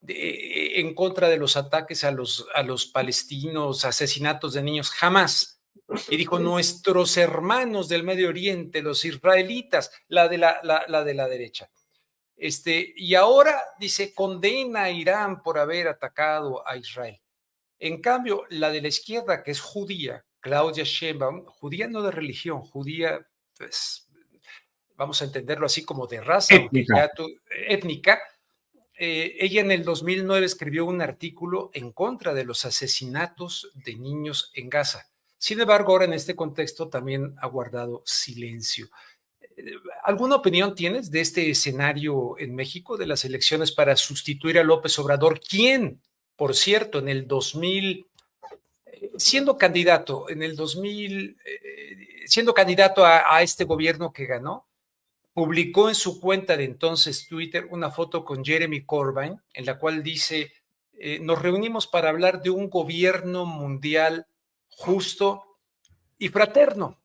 en contra de los ataques a los palestinos, asesinatos de niños, jamás. Y dijo, nuestros hermanos del Medio Oriente, los israelitas, la de la derecha. Y ahora dice, condena a Irán por haber atacado a Israel. En cambio, la de la izquierda, que es judía, Claudia Sheinbaum, judía no de religión, judía, pues, vamos a entenderlo así como de raza, étnica. Ella en el 2009 escribió un artículo en contra de los asesinatos de niños en Gaza. Sin embargo, ahora en este contexto también ha guardado silencio. ¿Alguna opinión tienes de este escenario en México de las elecciones para sustituir a López Obrador? ¿Quién, por cierto, en el 2000, siendo candidato a este gobierno que ganó, publicó en su cuenta de entonces Twitter una foto con Jeremy Corbyn, en la cual dice, nos reunimos para hablar de un gobierno mundial justo y fraterno.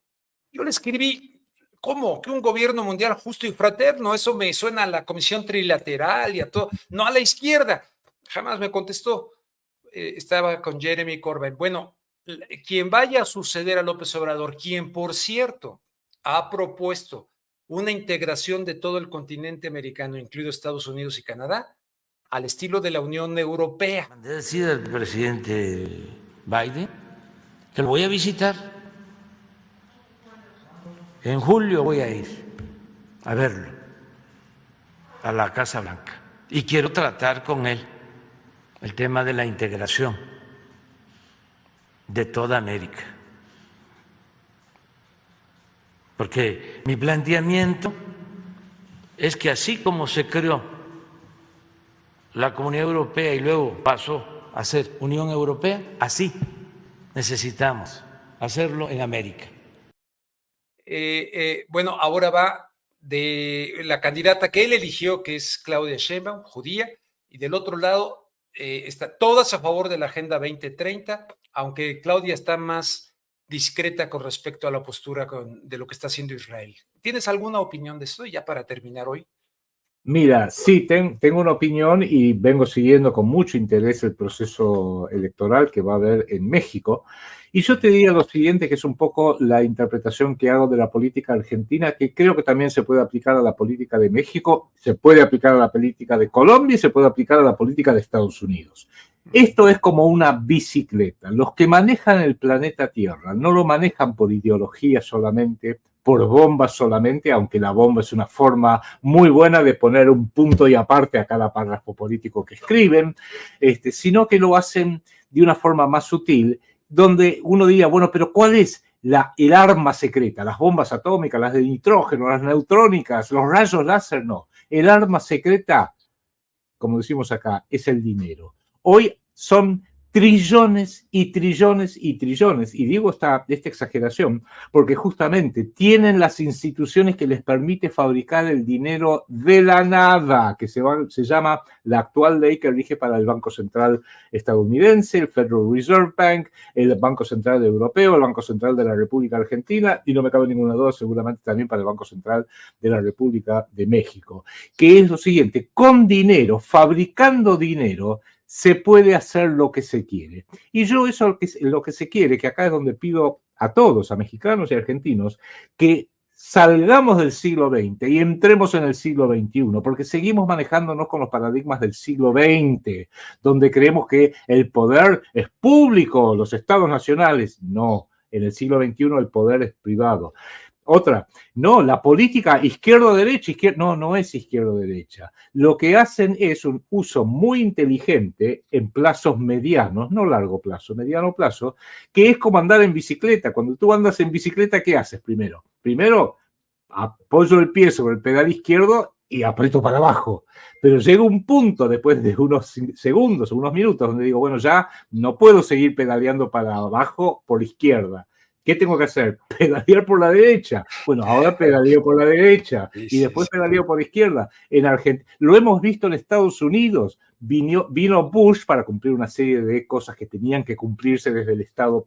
Yo le escribí, ¿cómo? ¿Que un gobierno mundial justo y fraterno? Eso me suena a la Comisión Trilateral y a todo, no a la izquierda. Jamás me contestó. Estaba con Jeremy Corbyn. Bueno, quien vaya a suceder a López Obrador, quien, por cierto, ha propuesto una integración de todo el continente americano, incluido Estados Unidos y Canadá, al estilo de la Unión Europea. Mandé a decir al presidente Biden que lo voy a visitar. En julio voy a ir a verlo, a la Casa Blanca. Y quiero tratar con él el tema de la integración de toda América. Porque mi planteamiento es que así como se creó la Comunidad Europea y luego pasó a ser Unión Europea, así necesitamos hacerlo en América. Bueno, ahora va de la candidata que él eligió, que es Claudia Sheinbaum, judía, y del otro lado está todas a favor de la Agenda 2030, aunque Claudia está más discreta con respecto a la postura de lo que está haciendo Israel. ¿Tienes alguna opinión de esto ya para terminar hoy? Mira, sí, tengo una opinión y vengo siguiendo con mucho interés el proceso electoral que va a haber en México. Y yo te diría lo siguiente, que es un poco la interpretación que hago de la política argentina, que creo que también se puede aplicar a la política de México, se puede aplicar a la política de Colombia y se puede aplicar a la política de Estados Unidos. Esto es como una bicicleta. Los que manejan el planeta Tierra no lo manejan por ideología solamente, por bombas solamente, aunque la bomba es una forma muy buena de poner un punto y aparte a cada párrafo político que escriben, sino que lo hacen de una forma más sutil, donde uno diría, bueno, pero ¿cuál es el arma secreta? Las bombas atómicas, las de nitrógeno, las neutrónicas, los rayos láser, no. El arma secreta, como decimos acá, es el dinero. Hoy son trillones y trillones y trillones. Y digo esta exageración porque justamente tienen las instituciones que les permite fabricar el dinero de la nada, que se llama la actual ley que rige para el Banco Central estadounidense, el Federal Reserve Bank, el Banco Central Europeo, el Banco Central de la República Argentina, y no me cabe ninguna duda, seguramente también para el Banco Central de la República de México, que es lo siguiente: con dinero, fabricando dinero, se puede hacer lo que se quiere. Y yo eso es lo que se quiere, que acá es donde pido a todos, a mexicanos y argentinos, que salgamos del siglo XX y entremos en el siglo XXI, porque seguimos manejándonos con los paradigmas del siglo XX, donde creemos que el poder es público, los estados nacionales. No, en el siglo XXI el poder es privado. Otra, no, la política izquierda-derecha, no es izquierda-derecha. Lo que hacen es un uso muy inteligente en plazos medianos, no largo plazo, mediano plazo, que es como andar en bicicleta. Cuando tú andas en bicicleta, ¿qué haces primero? Primero, apoyo el pie sobre el pedal izquierdo y aprieto para abajo. Pero llega un punto después de unos segundos, unos minutos, donde digo, bueno, ya no puedo seguir pedaleando para abajo por izquierda. ¿Qué tengo que hacer? Pedalear por la derecha. Bueno, ahora pedaleo por la derecha y después pedaleo por izquierda. En Argentina, lo hemos visto en Estados Unidos. Vino Bush para cumplir una serie de cosas que tenían que cumplirse desde el Estado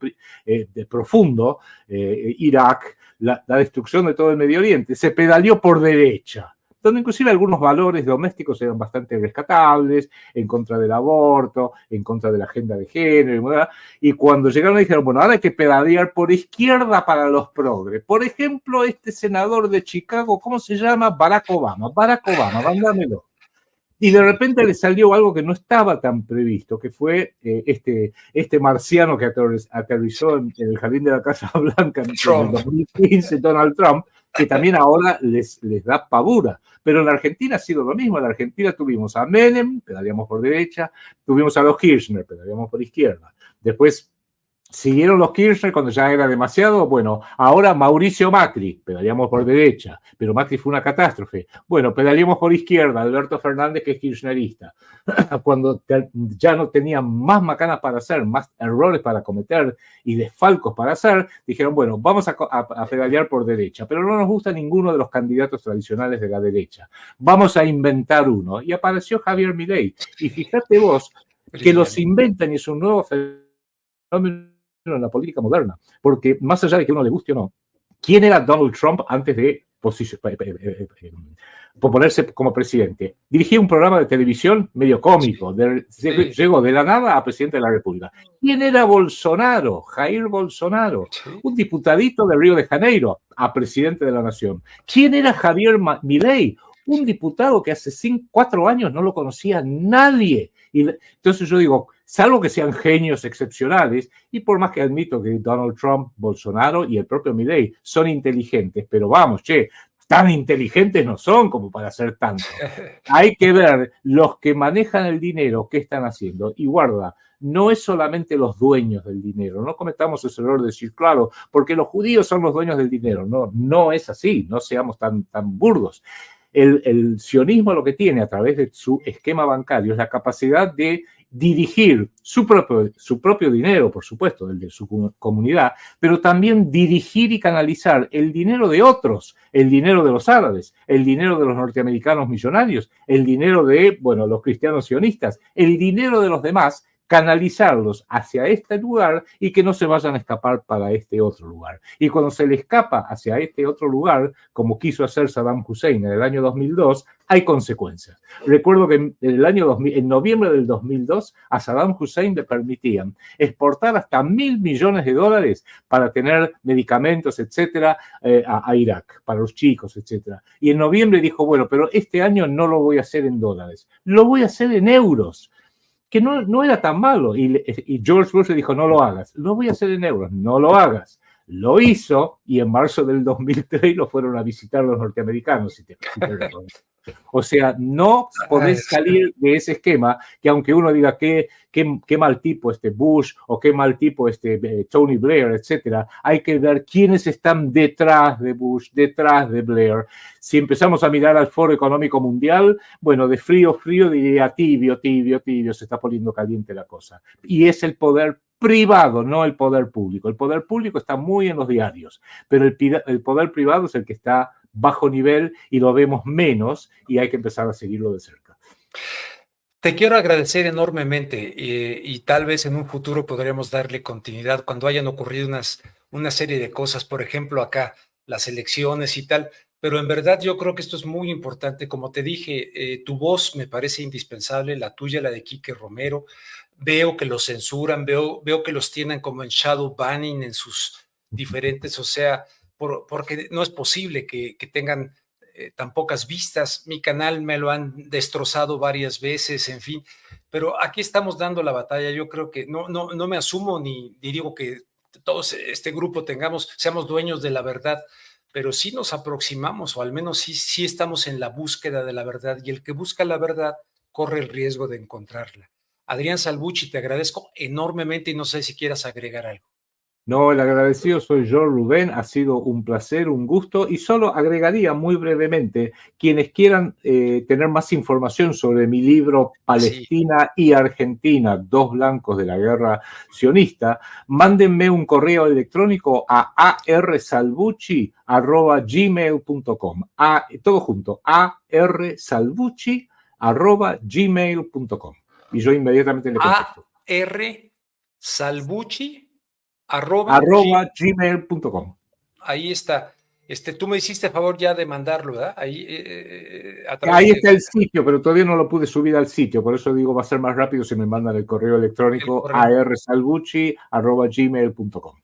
profundo, Irak, la destrucción de todo el Medio Oriente. Se pedaleó por derecha, donde inclusive algunos valores domésticos eran bastante rescatables, en contra del aborto, en contra de la agenda de género, ¿verdad? Y cuando llegaron dijeron, bueno, ahora hay que pedalear por izquierda para los progres. Por ejemplo, este senador de Chicago, ¿cómo se llama? Barack Obama, mándamelo. Y de repente le salió algo que no estaba tan previsto, que fue este marciano que aterrizó en el jardín de la Casa Blanca en el 2015, Donald Trump, que también ahora les da pavura. Pero en la Argentina ha sido lo mismo. En la Argentina tuvimos a Menem, pedaleamos por derecha, tuvimos a los Kirchner, pedaleamos por izquierda. Después siguieron los Kirchner cuando ya era demasiado. Bueno, ahora Mauricio Macri, pedaleamos por derecha, pero Macri fue una catástrofe. Bueno, pedaleamos por izquierda, Alberto Fernández, que es kirchnerista. Cuando ya no tenían más macanas para hacer, más errores para cometer y desfalcos para hacer, dijeron, bueno, vamos a pedalear por derecha, pero no nos gusta ninguno de los candidatos tradicionales de la derecha. Vamos a inventar uno. Y apareció Javier Milei. Y fíjate vos que los inventan y es un nuevo fenómeno en la política moderna, porque más allá de que uno le guste o no, ¿quién era Donald Trump antes de ponerse como presidente? Dirigía un programa de televisión medio cómico, llegó de la nada a presidente de la República. ¿Quién era Bolsonaro? Jair Bolsonaro, un diputadito de Río de Janeiro a presidente de la nación. ¿Quién era Javier Milei? Un diputado que hace 4 años no lo conocía nadie. Y entonces yo digo, salvo que sean genios excepcionales, y por más que admito que Donald Trump, Bolsonaro y el propio Milei son inteligentes, pero vamos, tan inteligentes no son como para hacer tanto. Hay que ver los que manejan el dinero, qué están haciendo. Y guarda, no es solamente los dueños del dinero. No cometamos ese error de decir, claro, porque los judíos son los dueños del dinero. No es así, no seamos tan burdos. El sionismo lo que tiene a través de su esquema bancario es la capacidad de dirigir su propio dinero, por supuesto, el de su comunidad, pero también dirigir y canalizar el dinero de otros, el dinero de los árabes, el dinero de los norteamericanos millonarios, el dinero de, los cristianos sionistas, el dinero de los demás, canalizarlos hacia este lugar y que no se vayan a escapar para este otro lugar. Y cuando se le escapa hacia este otro lugar, como quiso hacer Saddam Hussein en el año 2002, hay consecuencias. Recuerdo que en noviembre del 2002 a Saddam Hussein le permitían exportar hasta $1.000 millones para tener medicamentos, etcétera, a Irak, para los chicos, etcétera. Y en noviembre dijo, bueno, pero este año no lo voy a hacer en dólares, lo voy a hacer en euros. Que no era tan malo. Y George Bush le dijo, no lo hagas. Lo voy a hacer en euros, no lo hagas. Lo hizo y en marzo del 2003 lo fueron a visitar los norteamericanos. O sea, no podés salir de ese esquema que aunque uno diga qué mal tipo este Bush o qué mal tipo este Tony Blair, etcétera, hay que ver quiénes están detrás de Bush, detrás de Blair. Si empezamos a mirar al Foro Económico Mundial, bueno, de frío diría tibio, se está poniendo caliente la cosa. Y es el poder privado, no el poder público. El poder público está muy en los diarios, pero el poder privado es el que está bajo nivel y lo vemos menos y hay que empezar a seguirlo de cerca. Te quiero agradecer enormemente y tal vez en un futuro podremos darle continuidad cuando hayan ocurrido una serie de cosas, por ejemplo acá las elecciones y tal, pero en verdad yo creo que esto es muy importante. Como te dije, tu voz me parece indispensable, la tuya, la de Quique Romero. Veo que los censuran, veo que los tienen como en shadow banning en sus diferentes, o sea, porque no es posible que tengan tan pocas vistas. Mi canal me lo han destrozado varias veces, en fin, pero aquí estamos dando la batalla. Yo creo que no me asumo ni digo que todos este grupo seamos dueños de la verdad, pero sí nos aproximamos, o al menos sí estamos en la búsqueda de la verdad, y el que busca la verdad corre el riesgo de encontrarla. Adrián Salvucci, te agradezco enormemente y no sé si quieras agregar algo. No, el agradecido soy yo, Rubén. Ha sido un placer, un gusto. Y solo agregaría muy brevemente, quienes quieran tener más información sobre mi libro Palestina y Argentina, dos blancos de la guerra sionista, mándenme un correo electrónico a arsalvucci@gmail.com. Todo junto, arsalvucci@gmail.com. Y yo inmediatamente le contesto. @gmail.com. Ahí está. Tú me hiciste favor ya de mandarlo, ¿verdad? Ahí está el sitio, pero todavía no lo pude subir al sitio, por eso digo, va a ser más rápido si me mandan el correo electrónico arsalvucci@gmail.com.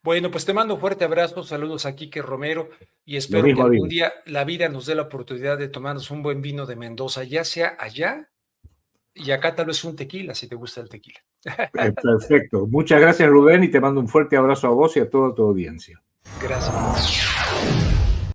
Bueno, pues te mando un fuerte abrazo, saludos a Quique Romero y espero que algún día la vida nos dé la oportunidad de tomarnos un buen vino de Mendoza, ya sea allá y acá tal vez un tequila, si te gusta el tequila. Perfecto. Muchas gracias, Rubén, y te mando un fuerte abrazo a vos y a toda tu audiencia. Gracias.